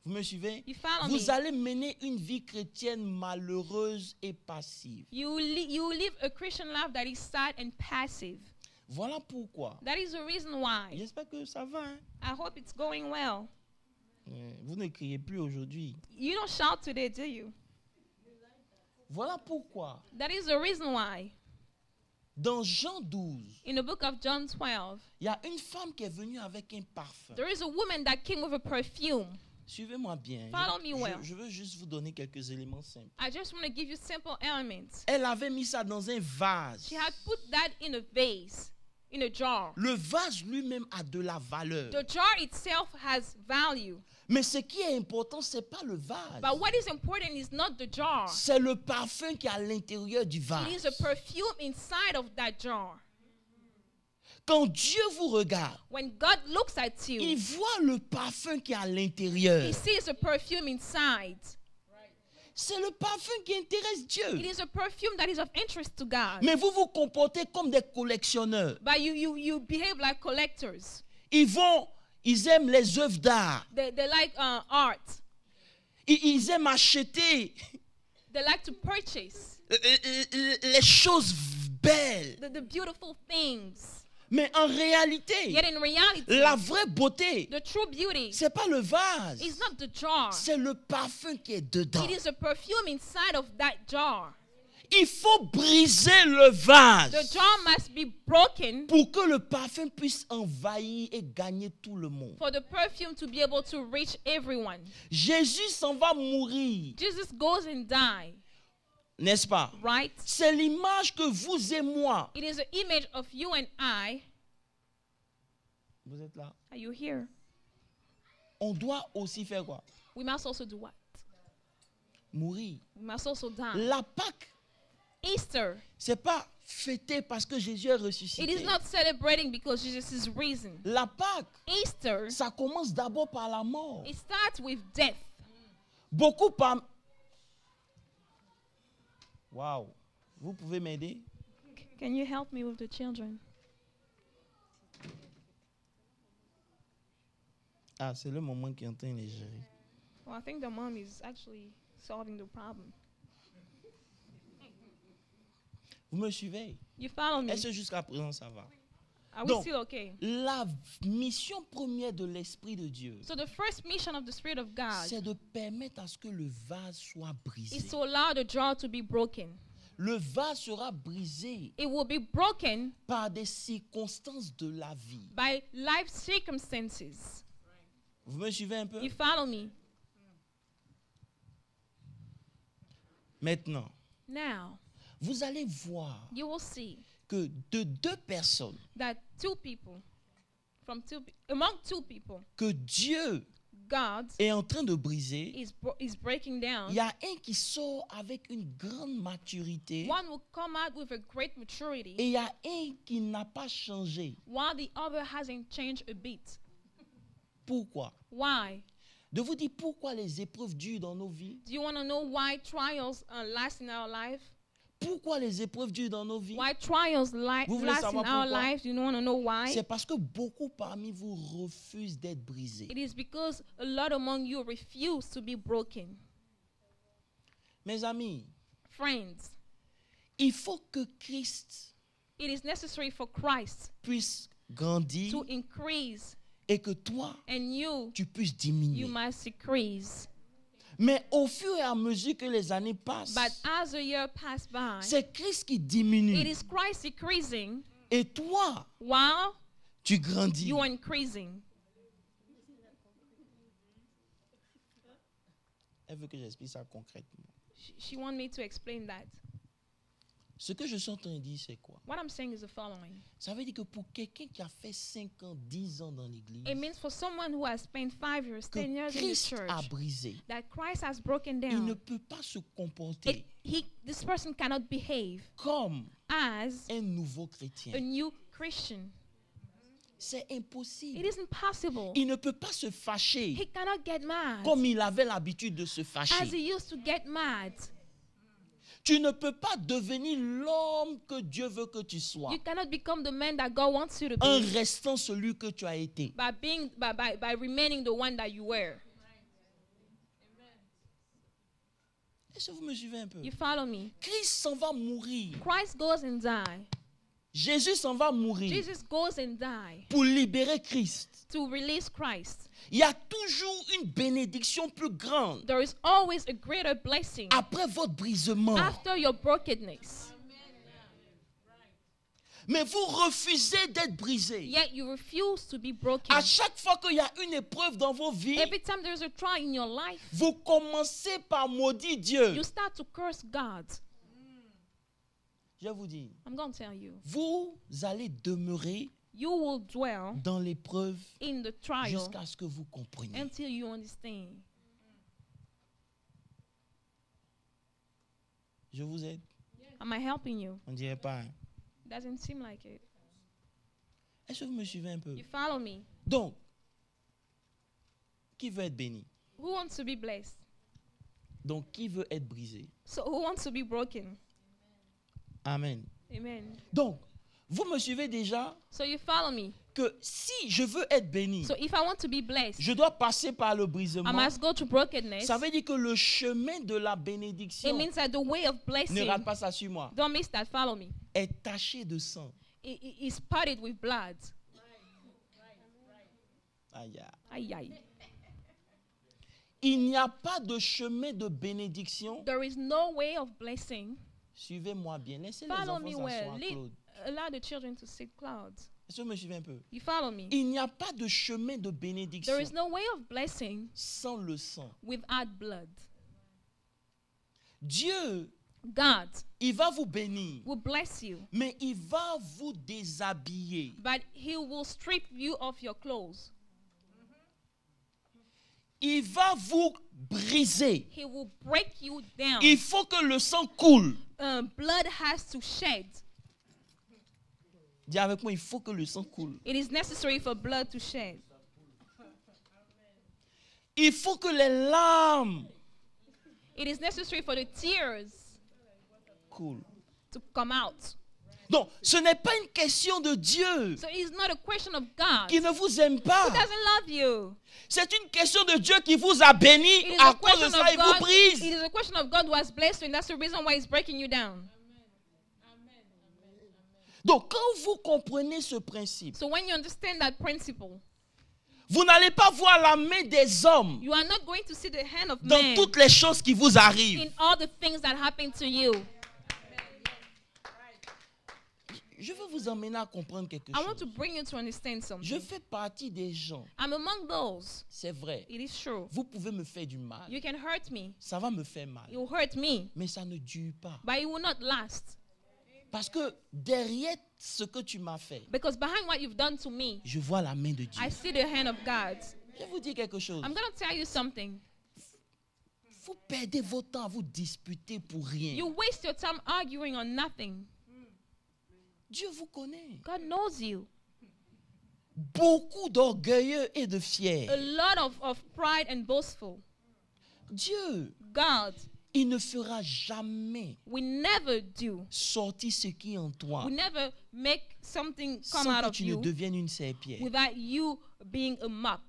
vous me suivez? you follow Vous me? allez mener une vie chrétienne malheureuse et passive. You will live a Christian life that is sad and passive. Voilà pourquoi. That is the reason why. J'espère que ça va. Hein? I hope it's going well. Vous ne criez plus aujourd'hui. You don't shout today, do you? Voilà pourquoi. That is the reason why. Dans Jean 12, In the book of John 12, il y a une femme qui est venue avec un parfum. there is a woman that came with a perfume. Suivez-moi bien. Follow me well. Je veux juste vous donner quelques éléments simples. I just want to give you simple elements. Elle avait mis ça dans un vase. She had put that in a vase, in a jar. Le vase lui-même a de la valeur. The jar itself has value. Mais ce qui est important, ce n'est pas le vase. But what is important is not the jar. C'est le parfum qui est à l'intérieur du It is vase. a perfume inside of that jar. Quand Dieu vous regarde, When God looks at il you, voit le parfum qui est à l'intérieur. he sees a perfume inside. C'est le parfum qui intéresse It Dieu. is a perfume that is of interest to God. Mais vous vous comportez comme des collectionneurs. But you behave like collectors. Ils aiment les œuvres d'art. They like art. Ils aiment acheter They like to purchase les choses belles. the beautiful things. Mais en réalité, Yet in reality, la vraie beauté, the true beauty c'est pas le vase. is not the jar. C'est le parfum qui est dedans. It is a perfume inside of that jar. Il faut briser le vase The jar must be broken pour que le parfum puisse envahir et gagner tout le monde. for the perfume to be able to reach everyone. Jésus s'en va mourir, Jesus goes and dies, n'est-ce pas? right? C'est l'image que vous et moi. It is an image of you and I. Vous êtes là? Are you here? On doit aussi faire quoi? We must also do what? Mourir. We must also die. La Pâque Easter. C'est pas fêter parce que Jésus est It is ressuscité. not celebrating because Jesus is risen. La Pâque, Easter, ça commence d'abord par la mort. it starts with death. Beaucoup par... Waouh. Vous pouvez m'aider? Can you help me with the children? Ah, c'est le moment qui est en train de les gérer. Well, I think the mom is actually solving the problem. Vous me suivez? You follow me? Est-ce que jusqu'à présent ça va? Are we Donc, still okay? la mission première de l'Esprit de Dieu, So the first mission of the Spirit of God c'est de permettre à ce que le vase soit brisé. is to allow the jar to be broken. Le vase sera brisé It will be broken par des circonstances de la vie. by life circumstances. Vous me suivez un peu? You follow me? Maintenant, Now, vous allez voir you will see que de deux personnes that among two people, que Dieu God est en train de briser, is breaking down. il y a un qui sort avec une grande maturité One will come out with a great et maturity, il y a un qui n'a pas changé. while the other hasn't changed a bit. Pourquoi? Why? De vous dire pourquoi les épreuves durent dans nos vies. Do you want to know why trials last in our life? Pourquoi les épreuves durent dans nos vies? Why trials Vous voulez last in savoir our pourquoi? lives? You want to know why? C'est parce que beaucoup parmi vous refusent d'être brisés. It is because a lot among you refuse to be broken. Mes amis, Friends, il faut que Christ it is necessary for Christ puisse grandir to increase, et que toi, and you tu puisses diminuer. must decrease. Mais au fur et à mesure que les années passent, But as a year pass by, c'est Christ qui diminue. it is Christ decreasing Et toi, while tu grandis. you are increasing. Elle veut que j'explique ça concrètement. She wants me to explain that. Ce que je suis en train de dire, c'est quoi? What I'm saying is the following. Ça veut dire que pour quelqu'un qui a fait 5 ans, 10 ans dans l'église, It means for someone who has spent 5 years, 10 que years in the Christ church, a brisé, that Christ has broken il ne down. peut pas se comporter This person cannot behave comme as un nouveau a chrétien. new Christian. C'est It impossible. isn't possible. Il ne peut pas se fâcher He cannot get mad comme il avait l'habitude de se as fâcher. he used to get mad. Tu ne peux pas devenir l'homme que Dieu veut que tu sois You cannot become the man that God wants you to en be restant celui que tu as été. by remaining the one that you were. Est-ce que vous me suivez un peu? You follow me? Christ s'en va mourir. Christ goes and die. Jésus s'en va mourir Jesus goes and die pour libérer Christ. to release Christ. Il y a toujours une bénédiction plus grande There is always a greater blessing après votre brisement. after your brokenness. Mais vous refusez d'être brisé. Yet you refuse to be broken. À chaque fois qu'il y a une épreuve dans vos vies, Every time there is a trial in your life, vous commencez par maudire Dieu. you start to curse God. Je vais vous dire, I'm going to tell you. vous allez demeurer You will dwell dans l'épreuve in the trial jusqu'à ce que vous compreniez. until you understand. Je vous aide. Am I helping you? On dirait pas. Hein? Doesn't seem like it. Est-ce que vous me suivez un peu? You follow me? Donc, qui veut être béni? Who wants to be blessed? Donc, qui veut être brisé? So who wants to be broken? Amen. Amen. Donc, vous me suivez déjà So you follow me? que si je veux être béni, So if I want to be blessed, je dois passer par le I brisement. must go to brokenness. Ça veut dire que le chemin de la It bénédiction, means that the way of ne blessing, rate pas ça sur moi, don't miss that, follow me, est taché de sang. is spotted with blood. Aïe, aïe. Aye, aye. Il n'y a pas de chemin de bénédiction. There is no way of blessing. Suivez-moi bien. Laissez les Follow me enfants well. s'asseoir, Claude. Allow the children to sit clouds. Est-ce que vous me suivez un peu? You follow me? Il n'y a pas de chemin de bénédiction There is no way of blessing sans le sang. without blood. Dieu, God il va vous bénir, will bless you, mais il va vous déshabiller. but He will strip you of your clothes. Il va vous briser. He will break you down. Il faut que le sang coule blood has to shed. Dis avec moi, il faut que le sang coule. It is necessary for blood to shed. Il faut que les larmes It is necessary for the tears coulent. to come out. Donc, ce n'est pas une question de Dieu So it's not a question of God. qui ne vous aime pas. He doesn't love you. C'est une question de Dieu qui vous a béni. It is À a cause de question ça, of il vous God. brise. It is a question of God who has blessed you, and that's the reason why He's breaking you down. Donc, quand vous comprenez ce principe, So when you understand that principle, vous n'allez pas voir la main des hommes you are not going to see the hand of dans man toutes les choses qui vous arrivent. in all the things that happen to you. Je veux vous emmener à comprendre quelque I want to chose. bring you to understand Je something. fais partie des gens, I'm among those. c'est vrai. It is true. Vous pouvez me faire du mal. You can hurt me. Ça va me faire mal. You hurt me, Mais ça ne dure pas. but it will not last. Parce que derrière ce que tu m'as fait, Because behind what you've done to me, je vois la main de Dieu. I see the hand of God. Je vais vous dire quelque chose. I'm going to tell you something. Vous perdez votre temps à vous disputer pour rien. You waste your time arguing on nothing. Dieu vous connaît. God knows you. Beaucoup d'orgueilleux et de fiers. A lot of pride and boastful. Dieu, God il ne fera jamais will never do. sortir ce qui est en toi We never make something come sans out que of tu ne you deviennes une serpillère. without you being a mop.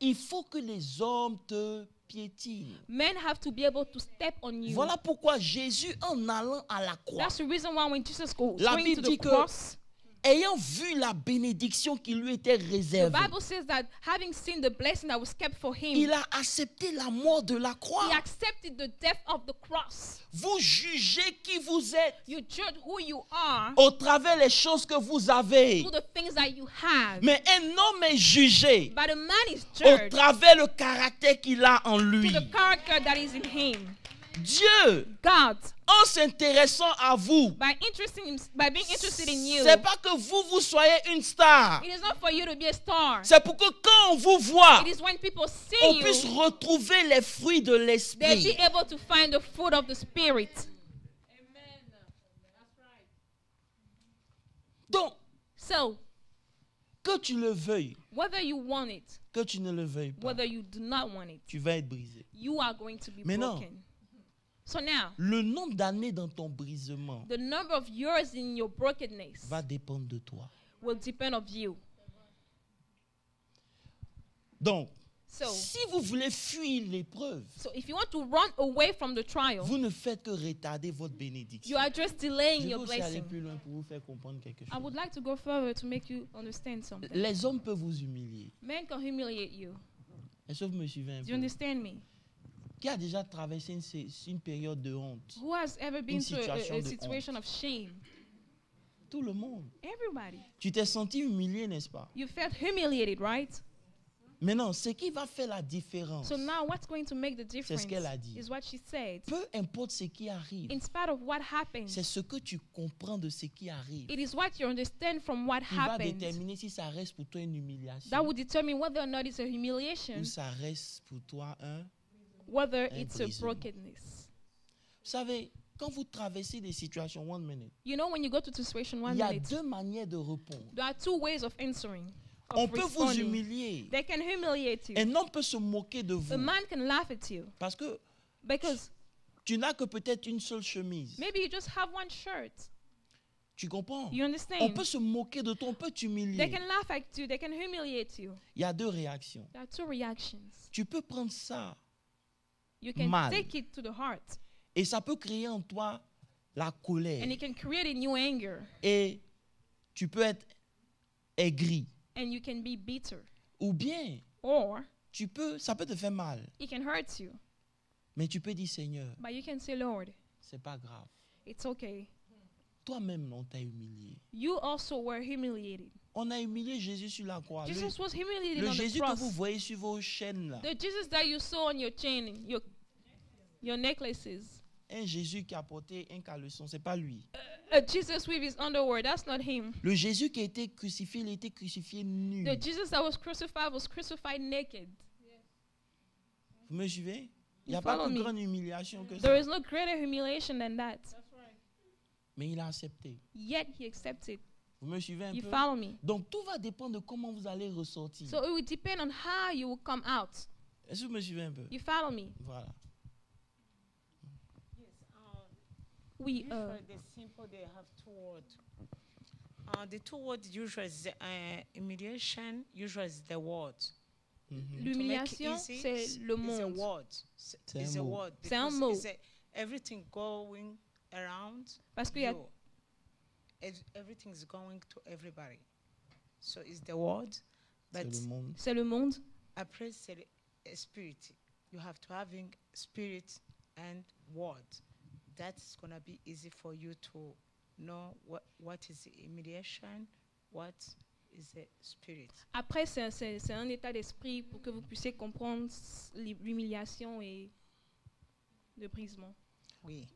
Il faut que les hommes te piétinent. Men have to be able to step on you. Voilà pourquoi Jésus, en allant à la croix, That's the reason why when Jesus goes La going to Bible the dit que cross, ayant vu la bénédiction qui lui était the réservée, Bible says that having seen the blessing that was kept for him, il a accepté la mort de la he croix. accepted the death of the cross. Vous jugez qui vous êtes You judge who you are au travers les choses que vous avez. through the things that you have. Mais un homme est jugé But a man is au judged travers le caractère qu'il a en lui. to the character that is in him. Dieu, God, en s'intéressant à vous, by being interested in you, c'est pas que vous soyez une star. it is not for you to be a star. C'est pour que quand on vous voit, It is when people see on you, puisse retrouver les fruits de they'll l'esprit. be able to find the fruit of the Spirit. Donc, So, que tu le veuilles, whether you want it, que tu ne le veuilles pas, whether you do not want it, tu vas être brisé. you are going to be Maintenant, broken. So now, le nombre d'années dans ton brisement the number of years in your brokenness va dépendre de toi. will depend on you. Donc, So, si vous voulez fuir l'épreuve, if you want to run away from the trial, vous ne faites que retarder votre bénédiction. you are just delaying Je veux your aussi aller blessing. plus loin pour vous faire comprendre quelque I chose. would like to go further to make you understand something. Les hommes peuvent vous humilier. Men can humiliate you. Est-ce que vous me suivez un Do you peu? understand me? Qui a déjà traversé une période de honte? Who has ever been to situation a de situation of shame? Tout le monde. Everybody. Tu t'es senti humilié, n'est-ce pas? You felt humiliated, right? Maintenant, ce qui va faire la différence, So now what's going to make the difference qu'elle a dit. is what she said. peu importe ce qui arrive, In spite of what happens, c'est ce que tu comprends de ce qui arrive it is what you understand from what qui va happened déterminer si ça reste pour toi une humiliation that will determine whether or not it's a ou humiliation, ça reste pour toi un... whether un it's a brisement. brokenness. Vous savez, quand vous traversez des situations, one minute, You know, when you go to the situation il one y a minute, deux manières de répondre. there are two ways of answering. On Of peut vous responding. humilier. They can humiliate you. Un homme peut se moquer de A vous man can laugh at you parce que because tu n'as que peut-être une seule chemise. maybe you just have one shirt. Tu comprends? You On understand? peut se moquer de toi, on peut They t'humilier. can laugh at you. They can humiliate you. Il y a deux réactions. There are two reactions. Tu peux prendre ça You can Mal. take it to the heart, et ça peut créer en toi la colère. and it can create in you anger, Et tu peux être aigri. and you can be bitter, Ou bien, or ça peut te faire mal. it can hurt you. Mais tu peux dire, Seigneur, But you can say, Lord, c'est pas grave. it's okay. Toi-même, on t'a humilié. You also were humiliated. On a humilié Jésus sur la croix. Jesus was humiliated Le on the Jésus que cross. vous voyez sur vos chaînes là. The Jesus that you saw on your chain, your necklaces. Un Jésus qui a porté un caleçon, c'est pas lui. Jesus with his underwear, that's not him. Le Jésus qui a été crucifié, il a été crucifié nu. The Jesus that was crucified naked. Vous me suivez? Il n'y a You pas follow plus me? grande humiliation que There ça. is no greater humiliation than that. Mais il a accepté. Yet he accepted. Vous me suivez un You peu? follow me? Donc tout va dépendre de comment vous allez ressortir. So it will depend on how you will come out. Est-ce que vous me suivez un peu? You follow me? Voilà. We Usually the simple they have two words. The two words usually is humiliation. Usually is the word. Mhm. l'humiliation, c'est le It's a monde. word. C'est It's un a mot. word. C'est un because mot. it's everything going around. Parce qu'il y a you. Everything is going to everybody. So it's the word, C'est but le monde. c'est le monde. après c'est le spirit. You have to having spirit and word. That's gonna be easy for you to know what is the humiliation, what is the spirit. Après, c'est un état d'esprit pour que vous puissiez comprendre l'humiliation et le brisement. Oui.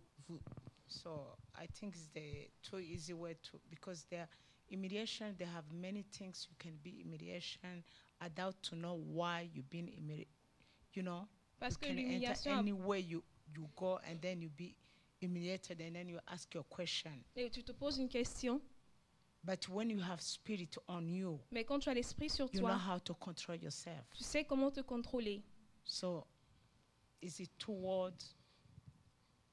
So I think it's the too easy way to, because there humiliation, they have many things you can be humiliation. I doubt to know why you've been humiliated. You know, Parce you que can enter l'humiliation, anywhere you go and then you be humiliated and then you ask your question. et tu te poses une question, But when you have spirit on you, mais quand tu as l'esprit sur you know toi, how to control yourself. tu sais comment te contrôler. So is it two words?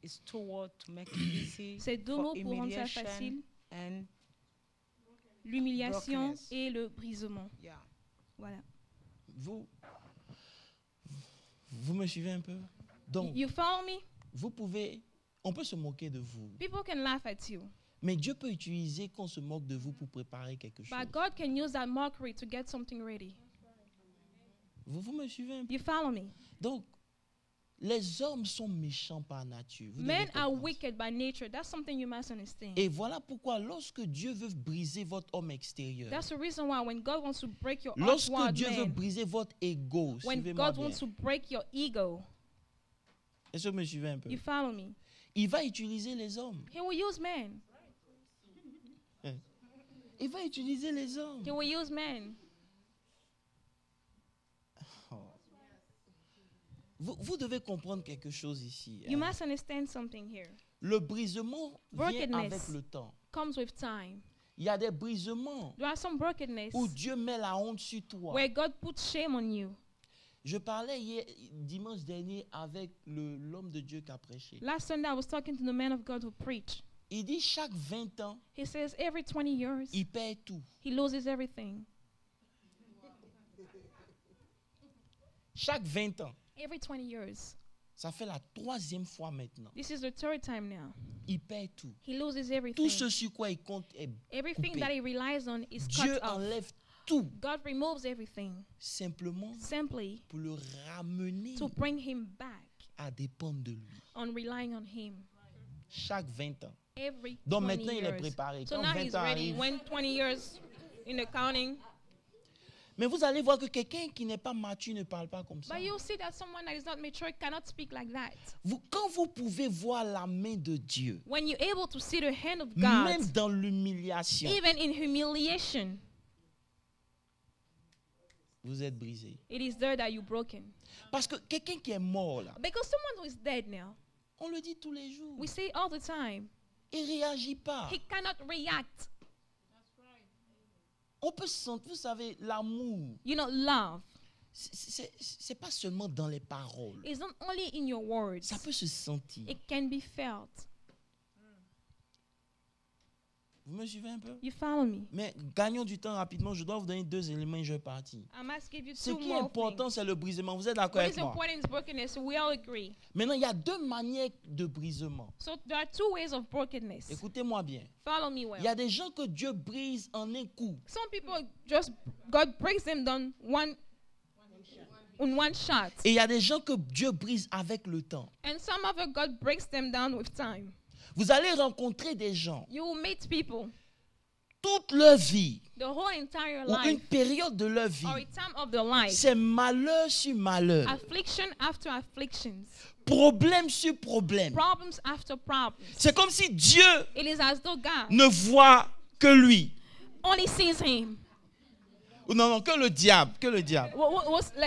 It's two words to make it easy. C'est deux for mots pour rendre ça humiliation facile, and l'humiliation brokenness. et le brisement. yeah. Voilà. Vous me suivez un peu? Donc, You follow me? on peut se moquer de vous. People can laugh at you, Mais Dieu peut utiliser qu'on se moque de vous pour préparer quelque chose. but God can use that mockery to get something ready. Vous me suivez un peu? You follow me? Donc, les hommes sont méchants par nature. Vous Men devez are comprendre. wicked by nature. That's something you must understand. Et voilà pourquoi lorsque Dieu veut briser votre homme extérieur, That's the reason why when God wants to break your lorsque outward Dieu veut man, briser votre ego, when suivez-moi God bien. wants to break your ego, Est-ce que vous me suivez un peu? you follow me? Il va utiliser les hommes. He will use men. Il va utiliser les hommes. He will use men. Vous devez comprendre quelque chose ici. You must understand something here. Le brisement vient Brokenness. avec le temps. Comes with time. Il y a des brisements There are some brokenness où Dieu met la honte sur toi. where God puts shame on you. Je parlais dimanche dernier avec l'homme de Dieu qui a prêché. Last Sunday, I was talking to the man of God who preached. Il dit chaque 20 ans, He says every 20 years, il perd tout. he loses everything. Chaque 20 ans. Every 20 years. Ça fait la 3e fois maintenant. This is the third time now. Il perd tout. He loses Tout everything. ce sur quoi il compte est Everything coupé. that he relies on is Dieu cut off. enlève tout God removes everything simplement simply pour le ramener to bring him back à dépendre de lui. on relying on him. Chaque 20 ans. Every Donc 20 maintenant, il est years. préparé. So Quand now 20 he's ans ready. arrive, When 20 years in accounting. mais vous allez voir que quelqu'un qui n'est pas mature ne parle pas comme ça. But you'll see that someone that is not mature cannot speak like that. Quand vous pouvez voir la main de Dieu, When you're able to see the hand of même God, dans l'humiliation, even in humiliation, vous êtes brisé. it is there that you're broken. Parce que quelqu'un qui est mort là, Because someone who is dead now, on le dit tous les jours, we say it all the time, il ne réagit pas. he cannot react. On peut sentir, vous savez, l'amour, You know, love c'est pas seulement dans les paroles. is not only in your words, Ça peut se sentir. it can be felt. Vous me suivez un peu? You follow me? Mais gagnons du temps rapidement. Je dois vous donner 2 éléments et je vais partir. I must give you Ce two qui est more important, things. c'est le brisement. Vous êtes d'accord What avec is moi? important is brokenness. We all agree. Maintenant, il y a 2 manières de brisement. So there are two ways of brokenness. Écoutez-moi bien. Follow me Il y well. a des gens que Dieu brise en un coup. Some people just, God breaks them down in one shot. Et il y a des gens que Dieu brise avec le temps. And some of it, God breaks them down with time. Vous allez rencontrer des gens You will meet people toute leur vie the whole entire ou une life période de leur or a vie. time of their life. C'est malheur sur malheur. Affliction after afflictions. Problème sur problème. Problems after problems. C'est comme si Dieu It is as though God ne voit que lui. only sees him. Non, que le diable.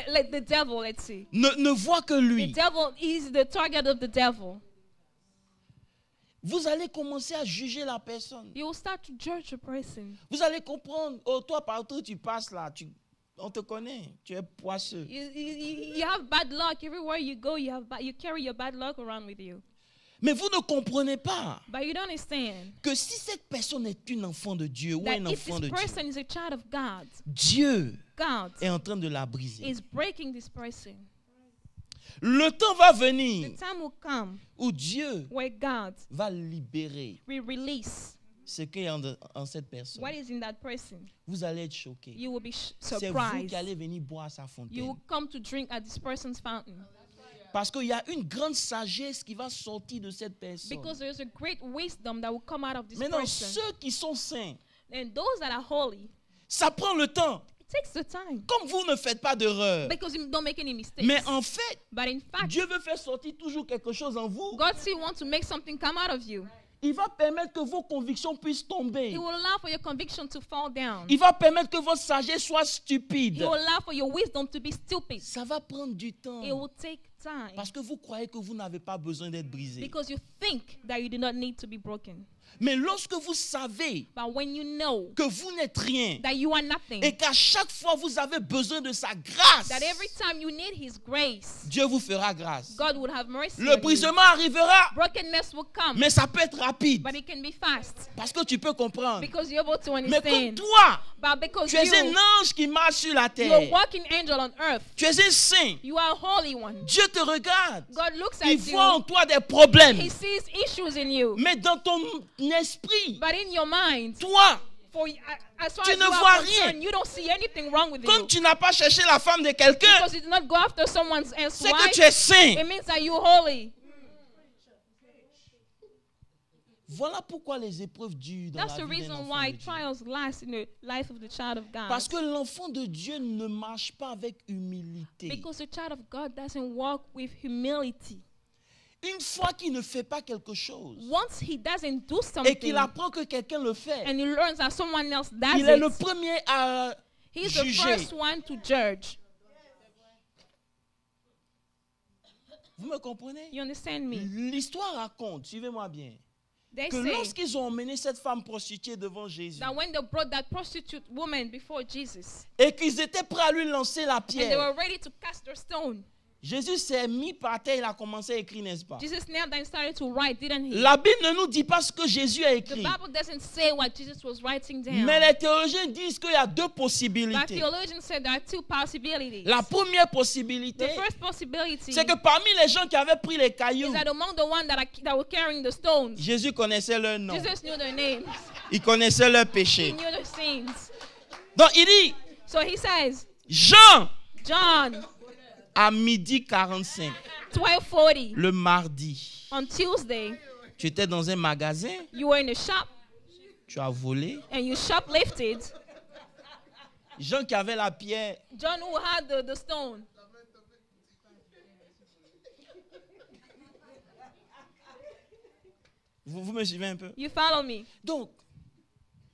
Like the devil, let's see. Ne voit que The lui. devil is the target of the devil. Vous allez commencer à juger la personne. You will start to judge a person. Vous allez comprendre, oh, toi partout tu passes là, on te connaît, tu es poisseux. You have bad luck everywhere you go. You carry your bad luck around with you. Mais vous ne comprenez pas But you don't understand que si cette personne est une enfant de Dieu ou that un if enfant this de Dieu, person is a child of God, Dieu God est en train de la briser. is breaking this person. Le temps va The venir time will come où Dieu where God va libérer will release ce qui est en cette personne. what is in that person. Vous allez être choqués. You will be C'est vous surprised. qui allez venir boire à sa You fontaine. will come to drink at this person's fountain. Parce qu'il y a une grande sagesse qui va sortir de cette personne. Because there is a great wisdom that will come out of this Maintenant, person. ceux qui sont saints, And those that are holy, ça prend le temps. it takes the time. Comme vous ne faites pas d'erreur. Because you don't make any mistakes. Mais en fait, But in fact, Dieu veut faire sortir toujours quelque chose en vous. God still wants to make something come out of you. Il va permettre que vos convictions puissent tomber. He will allow for your conviction to fall down. Il va permettre que votre sagesse soit He stupide. will allow for your wisdom to be stupid. Ça va prendre du temps. It will take time. Parce que vous croyez que vous n'avez pas besoin d'être brisé. Because you think that you do not need to be broken. Mais lorsque vous savez But when you know que vous n'êtes rien that you are nothing, et qu'à chaque fois vous avez besoin de sa grâce, that every time you need His grace, Dieu vous fera grâce. God will have mercy Le on you. brisement arrivera, Brokenness will come, mais ça peut être rapide. but it can be fast. Parce que tu peux comprendre. Because you're able to Mais comme understand. toi, But because tu es un you, ange qui marche sur la you're a terre. walking angel on earth. Tu es un saint. You are a holy one. Dieu te regarde. God looks at Il voit en you. toi des problèmes. He sees issues in you. Mais dans ton esprit, But in your mind, toi, as far Tu as ne you vois are rien. concerned, you don't see anything wrong with comme you. tu n'as pas cherché la femme de quelqu'un, Because you do not go after someone else's c'est que wife, tu es saint. it means that you're holy. Voilà pourquoi les épreuves durent dans That's la the vie d'un reason enfant why de Dieu. trials last in the life of the child of God. Parce que l'enfant de Dieu ne marche pas avec humilité. Because the child of God doesn't walk with humility. Une fois qu'il ne fait pas quelque chose Once he doesn't do et something qu'il apprend que quelqu'un le fait, and he learns that someone else does il est le it, premier à he's the juger. first one to judge. Vous me comprenez? You understand me? L'histoire raconte, suivez-moi bien, They que say lorsqu'ils ont emmené cette femme prostituée devant Jésus that when they brought that prostitute woman before Jesus et qu'ils étaient prêts à lui lancer la and they pierre, were ready to cast their stone, Jésus s'est mis par terre, il a commencé à écrire, n'est-ce pas? Jesus knelt down and started to write, didn't he? La Bible ne nous dit pas ce que Jésus a The écrit, Bible doesn't say what Jesus was writing down. mais les théologiens disent qu'il y a deux But possibilités. theologians said there are two possibilities. La première The possibilité, first possibility c'est que parmi les gens qui avaient pris les is cailloux, that among the ones that were carrying the stones, Jésus connaissait leur nom, Jesus knew their names. il connaissait leurs He péchés. knew their sins. Donc il dit, So he says, Jean, John, à 12h45, 12:40 le mardi, on Tuesday, tu étais dans un magasin, you were in a shop tu as volé. and you shoplifted. Jean qui avait la pierre, John, who had the stone, vous me suivez un peu? you follow me? Donc,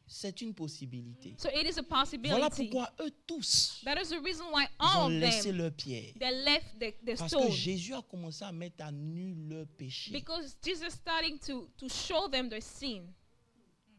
c'est une possibilité. So it is a Voilà possibility. pourquoi eux tous, That is the reason why ils ont all of laissé them, leur pierre. they left the Parce que stone. Jésus a commencé à mettre à nu leur péché. Because Jesus starting to show them their sin.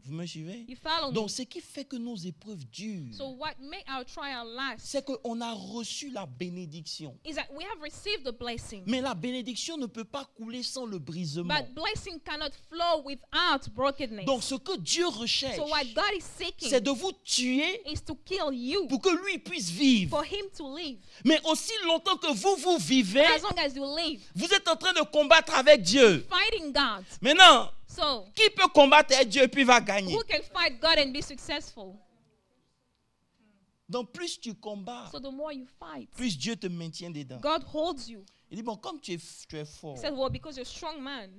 Vous me suivez? You follow me? Donc, ce qui fait que nos épreuves durent, So what make our trial last c'est qu'on a reçu la bénédiction. is that we have received the blessing. Mais la bénédiction ne peut pas couler sans le brisement. But blessing cannot flow without brokenness. Donc, ce que Dieu recherche, So what God is seeking c'est de vous tuer is to kill you pour que lui puisse vivre. for him to live. Mais aussi longtemps que vous vivez, As long as you live, vous êtes en train de combattre avec Dieu. fighting God. Maintenant, So qui peut combattre avec Dieu et puis va gagner? who can fight God and be successful? Donc, plus tu combats, So the more you fight, plus Dieu te maintient dedans. God holds you. Il dit, bon, comme tu es fort, He said, well, because you're a strong man,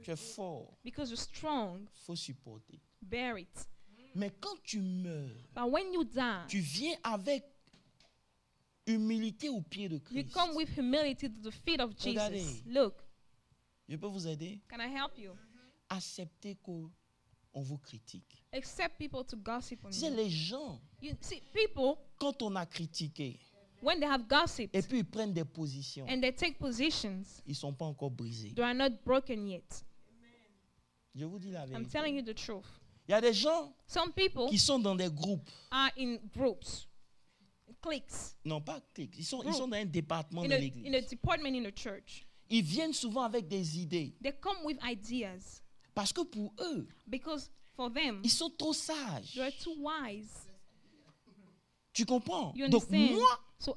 tu es fort, because you're strong, il faut supporter. bear it. Mais quand tu meurs, But when you die, tu viens avec humilité au pied de you Christ. come with humility to the feet of Jesus. Regardez. Look, Je peux vous aider? can I help you? Accepter qu'on on vous critique. Accept people to gossip on C'est you. les gens, You see, people, quand on a critiqué, when they have gossiped et puis ils prennent des positions, and they take positions, ils ne sont pas encore brisés. they are not broken yet. Je vous dis la I'm vérité. telling you the truth. Il y a des gens Some people qui sont dans des groupes. are in groups, cliques, Non, pas clics. Ils sont Group. dans un département in de a l'église. department in the church. Ils viennent souvent avec des idées. They come with ideas Parce que pour eux, because for them, ils sont trop sages. they are too wise. Tu comprends? You Donc understand? moi, So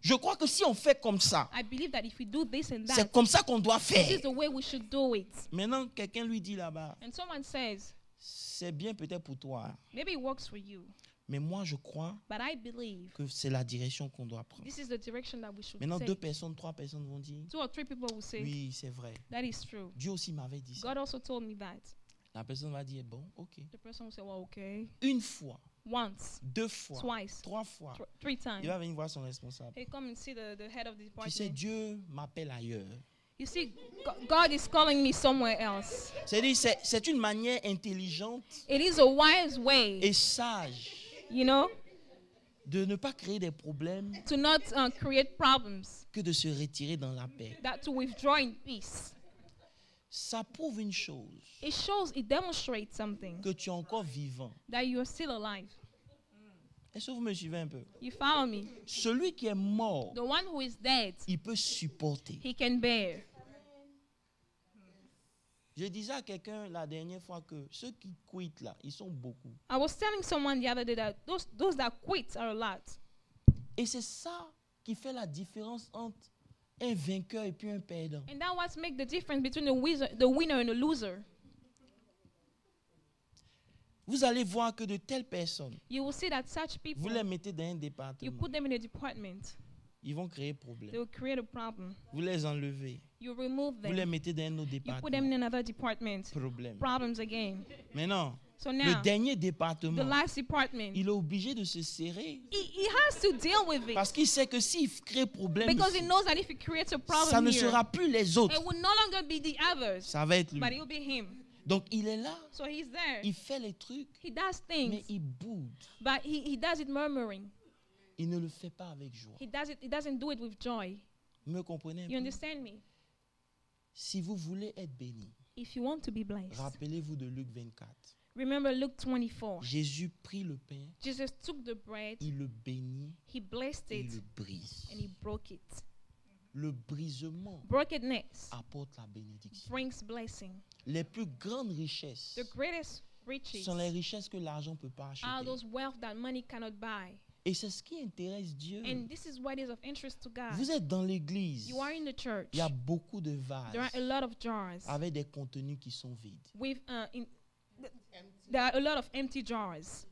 je crois que si on fait comme ça, I believe that if we do this and c'est that, comme ça qu'on doit this faire. is the way we should do it. Maintenant, quelqu'un lui dit là-bas, And someone says, c'est bien peut-être pour toi, maybe it works for you, mais moi je crois but I believe que c'est la direction qu'on doit prendre. this is the direction that we should Maintenant, 2 take. personnes, 3 personnes vont dire, 2 or 3 people will say, oui, c'est vrai. that is true. Dieu aussi m'avait dit ça. God also told me that. La personne va dire, bon, ok. The person will say, well, okay. Une fois, Once, 2 fois, twice, 3 fois, 3 il times. va venir voir son responsable. Hey, come and see the head of the Tu sais, department. Dieu m'appelle ailleurs. You see, God is calling me somewhere else. C'est-à-dire, c'est une manière intelligente It is a wise way, et sage you know, de ne pas créer des problèmes to not create problems, que de se retirer dans la paix. that to withdraw in peace. Ça prouve une chose, It shows, it demonstrates something, que tu es encore vivant. that you are still alive. Est-ce que vous me suivez un peu? You follow me? Celui qui est mort, The one who is dead, il peut supporter. he can bear. Je disais à quelqu'un la dernière fois que ceux qui quittent là, ils sont beaucoup. I was telling someone the other day that those that quit are a lot. Et c'est ça qui fait la différence entre un vainqueur et puis un perdant. And that what makes the difference between the winner and the loser. Vous allez voir que de telles personnes, You will see that such vous people, les mettez dans un you département, put them in a department, ils vont créer they problème. will create a problem. Vous les enlevez, You remove vous les them, mettez dans un autre you put them département, in another department, problème. problems again. Maintenant, So le now, dernier the département, last department, il est obligé de se serrer he has to deal with it parce qu'il sait que s'il crée problème because he ici, knows that if he creates a ça problem ne here, sera plus les autres, it will no longer be the others, ça va être lui. but it will be him. Donc il est là, So he's there. il fait les trucs, He does mais things, il boude. but he does it murmuring. Il ne le fait pas avec joie. He doesn't do it with joy. Vous me comprenez un You peu? understand me? Si vous voulez être béni, If you want to be blessed, rappelez-vous de Luc 24. remember Luke 24. Jésus prit le pain, Jesus took the bread, il le bénit he blessed et it, il le brise. and he broke it. Le brisement Brokenness apporte la bénédiction. brings blessing. Les plus grandes richesses The greatest riches sont les richesses que l'argent ne peut pas are acheter. those wealth that money cannot buy. Et c'est ce qui intéresse Dieu. And this is what is of interest to God. Vous êtes dans l'église. You are in the church. Il y a beaucoup de There are vases a lot of jars avec des contenus qui sont vides. with there are a lot of empty jars.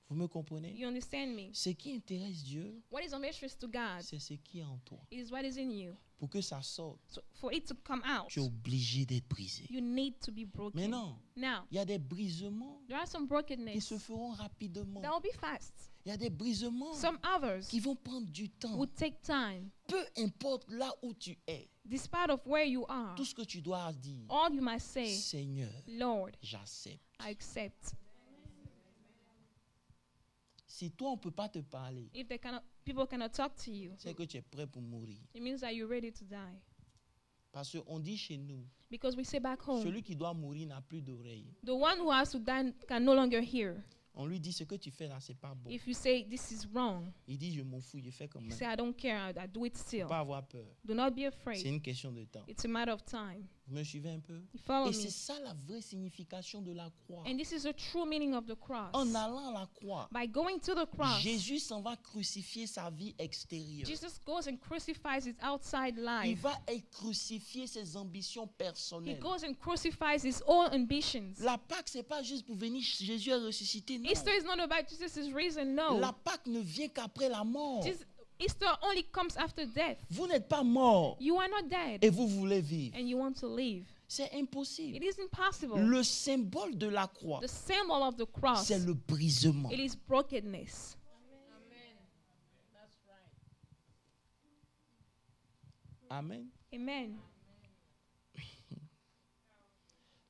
Vous me comprenez? You understand me? Ce qui intéresse Dieu, What is of interest to God c'est ce qui est en toi. is what is in you. Pour que ça sorte, So for it to come out, tu es obligé d'être brisé. you need to be broken. Mais non, Now, il y a des brisements there are some qui brokenness se feront rapidement. that will be fast. Il y a des brisements Some others qui vont prendre du temps. would take time. Peu importe là où tu es, Despite of where you are, tout ce que tu dois dire, all you must say, Seigneur, Lord, j'accepte. I accept. Si toi, on ne peut pas te parler, If people cannot talk to you, c'est que tu es prêt pour mourir. it means that you're ready to die. Parce qu'on dit chez nous, Because we say back home, celui qui doit mourir n'a plus d'oreille. the one who has to die can no longer hear. On lui dit, ce que tu fais là, c'est pas bon. If you say this is wrong, Il dit, je m'en fous, je fais comme you même. say I don't care, I do it Faut still. pas avoir peur. Do not be C'est afraid. une question de temps. It's a matter of time. Vous me suivez un peu? You follow Et me? c'est ça la vraie signification de la croix. And this is the true meaning of the cross. En allant à la croix, By going to the cross, Jésus s'en va crucifier sa vie extérieure. Jesus goes and crucifies his outside Il life. va crucifier ses ambitions He personnelles. goes and crucifies his own ambitions. La Pâque, c'est pas juste pour venir, Jésus est ressuscité. Non. Easter is not about Jesus' reason, no. La Pâque ne vient qu'après la mort. Easter only comes after death. Vous n'êtes pas mort You are not dead et vous voulez vivre. and you want to live. C'est impossible. It is impossible. Le symbole de la croix, The symbol of the cross, c'est le brisement. it is brokenness. Amen. Amen.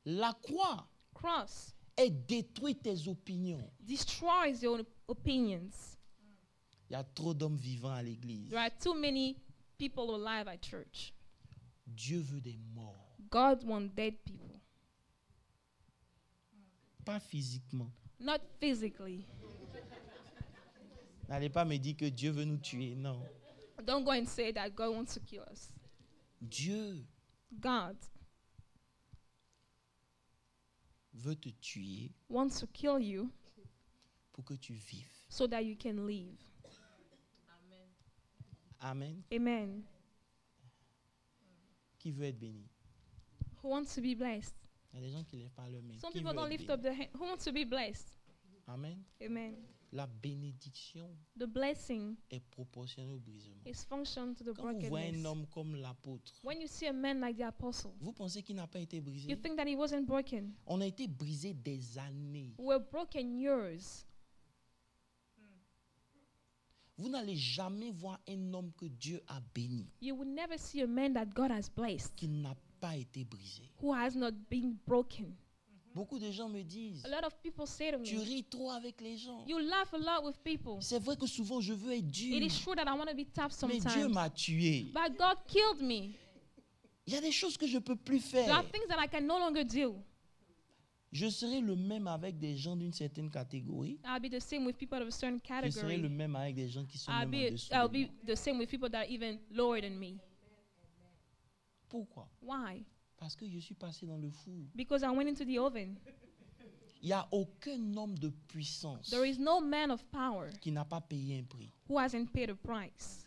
La croix Cross et détruit tes opinions. destroys your opinions. Il y a trop d'hommes vivants à l'église. There are too many people alive at church. Dieu veut des morts, God wants dead people, pas physiquement. not physically. N'allez pas me dire que Dieu veut nous tuer. Non. Don't go and say that God wants to kill us. Dieu God veut te tuer wants to kill you pour que tu vives. so that you can live. Amen. Amen. Qui veut être béni? Who wants to be blessed? Il y a des gens qui lèvent pas leur main. Some Qui people veut don't être lift béni? up their hand. Who wants to be blessed? Amen. Amen. La bénédiction The blessing est proportionnelle au brisement. is function to the Quand vous voyez un brokenness. homme comme l'apôtre, When you see a man like the apostle, vous pensez qu'il n'a pas été you brisé? think that he wasn't broken. On a été brisé des années. We were broken years. Vous n'allez jamais voir un homme que Dieu a béni You will never see a man that God has blessed qui n'a pas été brisé. who has not been broken. Beaucoup de gens me disent, A lot of people say to tu me, ris trop avec les gens. you laugh a lot with people. C'est vrai que souvent je veux être dur, It is true that I want to be tough mais Dieu sometimes. m'a tué. But God killed me. Il y a des choses que je ne peux plus There are faire. things that I can no longer do. Je serai le même avec des gens d'une certaine catégorie. I'll be the same with people of a certain Je serai le category. même avec des gens qui sont I'll même en be, dessous I'll de moi. be the same with people that are even lower than me. Pourquoi? Why? Parce que je suis passé dans le four. Because I went into the oven. Il n'y a aucun homme de puissance There is no man of power qui n'a pas payé un prix. who hasn't paid a price.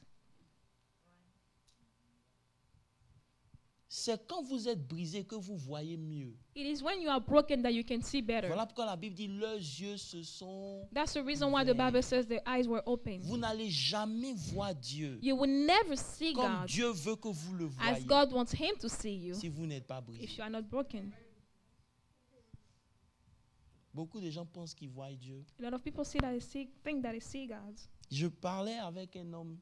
C'est quand vous êtes brisé que vous voyez mieux. It is when you are broken that you can see better. Voilà pourquoi la Bible dit leurs yeux se sont. That's the reason why the Bible says their eyes were open. Vous n'allez jamais voir Dieu You will never see comme God Dieu veut que vous le as voyez God wants Him to see you si vous n'êtes pas if brisé. you are not broken. Beaucoup de gens pensent qu'ils voient Dieu. A lot of people think that they see God. Je parlais avec un homme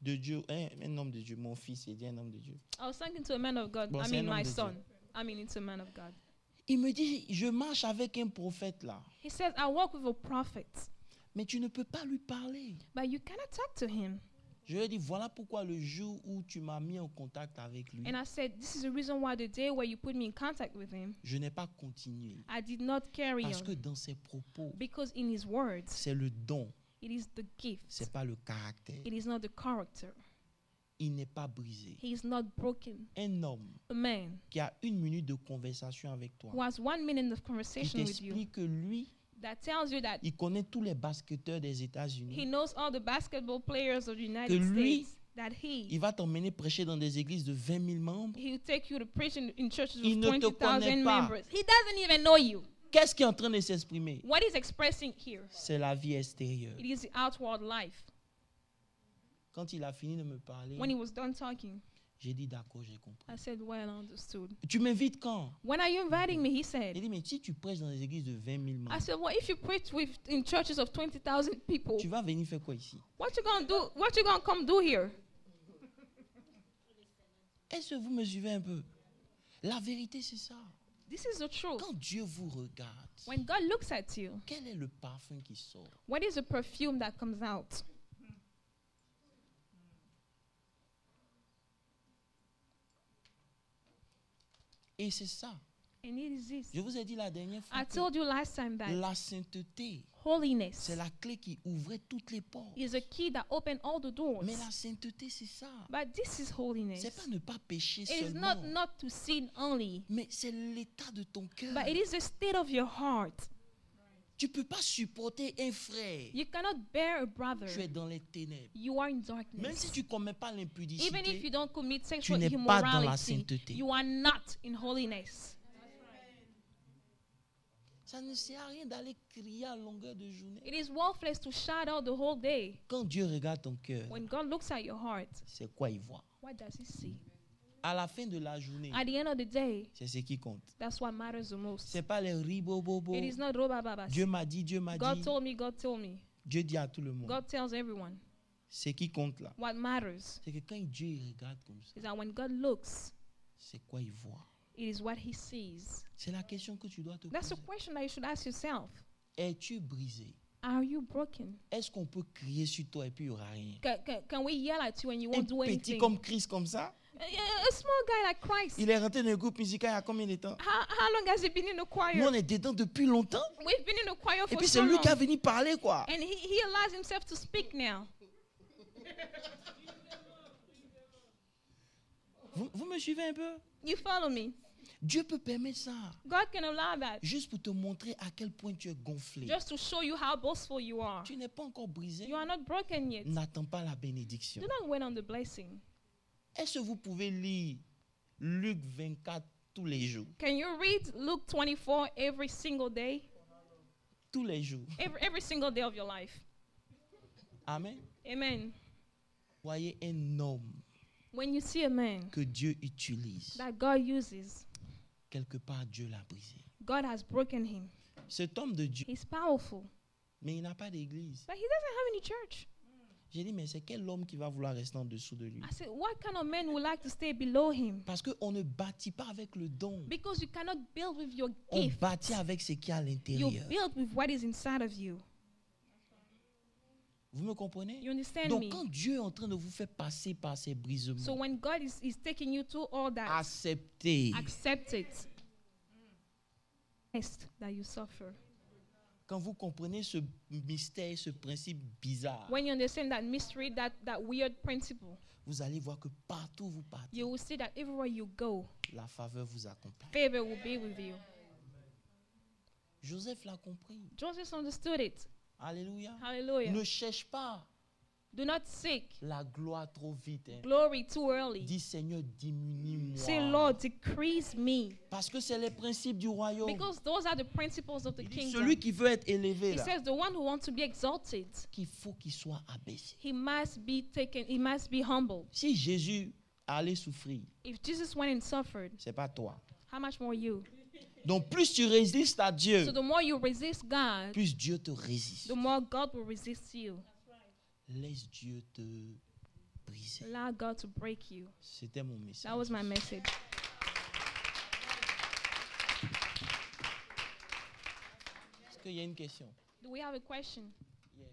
de Dieu, un homme de Dieu, mon fils, il dit un homme de Dieu. I was talking to a man of God. Bon, I c'est un mean, homme my de son. Dieu. I mean, it's a man of God. Il me dit, je marche avec un prophète là, He says, I walk with a prophet, mais tu ne peux pas lui parler. but you cannot talk to him. Je lui ai dit, voilà pourquoi le jour où tu m'as mis en contact avec lui, And I said, this is the reason why the day where you put me in contact with him, je n'ai pas continué. I did not carry Parce que on. dans ses propos, Because in his words, c'est le don, it is the gift. c'est pas le caractère. It is not the character. Il n'est pas brisé. He is not broken. Un homme A man qui a 1 minute de conversation avec toi, who has 1 minute of qui conversation with you t'explique que lui, that tells you that il connaît tous les basketteurs des he États-Unis, knows all the basketball players of the United Que lui, States, that il va t'emmener prêcher dans des églises de 20 000 membres. he will take you to preach in churches Il with ne te 20,000 connaît pas. members. He doesn't even know you. Qu'est-ce qui est en train de s'exprimer? What he's expressing here, C'est la vie extérieure. it is the outward life. Quand il a fini de me parler, When he was done talking, j'ai dit d'accord, j'ai compris. I said, well, understood. Tu m'invites quand? When are you inviting me? He Il said. dit, mais si tu prêches dans des églises de 20 000 I membres, said, well, if you preach in churches of 20,000 people, tu vas venir faire quoi ici? what you gonna do? What you gonna come do here? Est-ce que vous me suivez un peu? La vérité, c'est ça. This is the truth. Quand Dieu vous regarde, When God looks at you, quel est le parfum qui sort? what is the perfume that comes out? Et c'est ça. And it is this. Je vous ai dit la dernière fois I que told you last time that la sainteté, holiness c'est la clé qui ouvrait toutes les portes. is a key that opens all the doors. Mais la sainteté, c'est ça. But this is holiness. C'est pas ne pas pécher It is seulement, not to sin only, mais c'est l'état de ton cœur. but it is the state of your heart. Tu peux pas supporter un frère. You cannot bear a brother. Tu es dans les ténèbres. You are in Même darkness. si tu commets pas Even if l'impudicité, you don't commit sexual n'es pas dans la immorality, sainteté. you are not in holiness. ça ne sert à rien d'aller crier à longueur de journée. It is worthless to shout out the whole day. Quand Dieu regarde ton cœur, When God looks at your heart, c'est quoi il voit? what does He see? À la fin de la journée, At the end of the day, c'est ce qui compte. that's what matters the most. C'est pas les ribobobo. It is not robababas. Dieu m'a dit, Dieu m'a God dit. told me, God told me. Dieu dit à tout le monde. God tells everyone. Ce qui compte là, What matters c'est que quand Dieu il regarde comme ça, is that when God looks, c'est quoi il voit? It is what he sees. C'est la question que tu dois te That's the poser. question that you should ask yourself. Es-tu brisé? Are you broken? Est-ce qu'on peut crier sur toi et puis il n'y aura rien? Can we yell at you and you Un won't do petit anything? comme Christ comme ça, A small guy like Christ. il est rentré dans le groupe musical il y a combien de temps? How long has he been in the choir? Nous, on est dedans depuis longtemps. We've been in the choir Et for puis so c'est lui long. qui a venu parler, quoi. And he allows himself to speak now. Vous me suivez un peu? You follow me? Dieu peut permettre ça. God can allow that Juste pour te montrer à quel point tu es gonflé. just to show you how boastful you are. Tu n'es pas encore brisé. You are not broken yet. N'attends pas la bénédiction. Do not wait on the blessing. Est-ce que vous pouvez lire Luc 24 tous les jours? Can you read Luke 24 every single day? Tous les jours. Every single day of your life. Amen. Amen. Voyez un homme When you see a man que Dieu utilise. that God uses, Quelque part, Dieu l'a brisé. God has broken him. Cet homme de Dieu, He's powerful, mais il n'a pas d'église. but he doesn't have any church. J'ai dit, mais c'est quel homme qui va vouloir rester en dessous de lui? I said, what kind of man would like to stay below him? Parce qu'on ne bâtit pas avec le don. Because you cannot build with your On gift. bâtit avec ce qu'il y a à You l'intérieur. build with what is inside of you. Vous me comprenez? You understand Donc, me? quand Dieu est en train de vous faire passer par ces So brisements, when God is taking you through all that, acceptez. accept it. Rest that you suffer. Quand vous comprenez ce mystère, ce principe bizarre, When you understand that mystery, that weird principle, vous allez voir que partout où vous partez, you will see that everywhere you go, la faveur vous accompagne. favor will be with you. Joseph l'a compris. Joseph understood it. Alléluia. Hallelujah. Ne cherche pas Do not seek la gloire trop vite. hein. glory too early. Dis Seigneur, diminue-moi. Say, Lord, decrease me. Parce que c'est les principes du royaume. Because those are the principles of the Il dit, kingdom. celui qui veut être élevé, He là, says the one who wants to be exalted, qu'il faut qu'il soit abaissé. he must be taken, he must be humbled. Si Jésus allait souffrir, If Jesus went and suffered, c'est pas toi. how much more you? Donc plus tu résistes à Dieu, So the more you resist God, plus Dieu te résiste. the more God will resist you. Laisse Dieu te briser. Allow God to break you. C'était mon message. That was my message. Est-ce qu'il y a une question? Do we have a question? Yeah.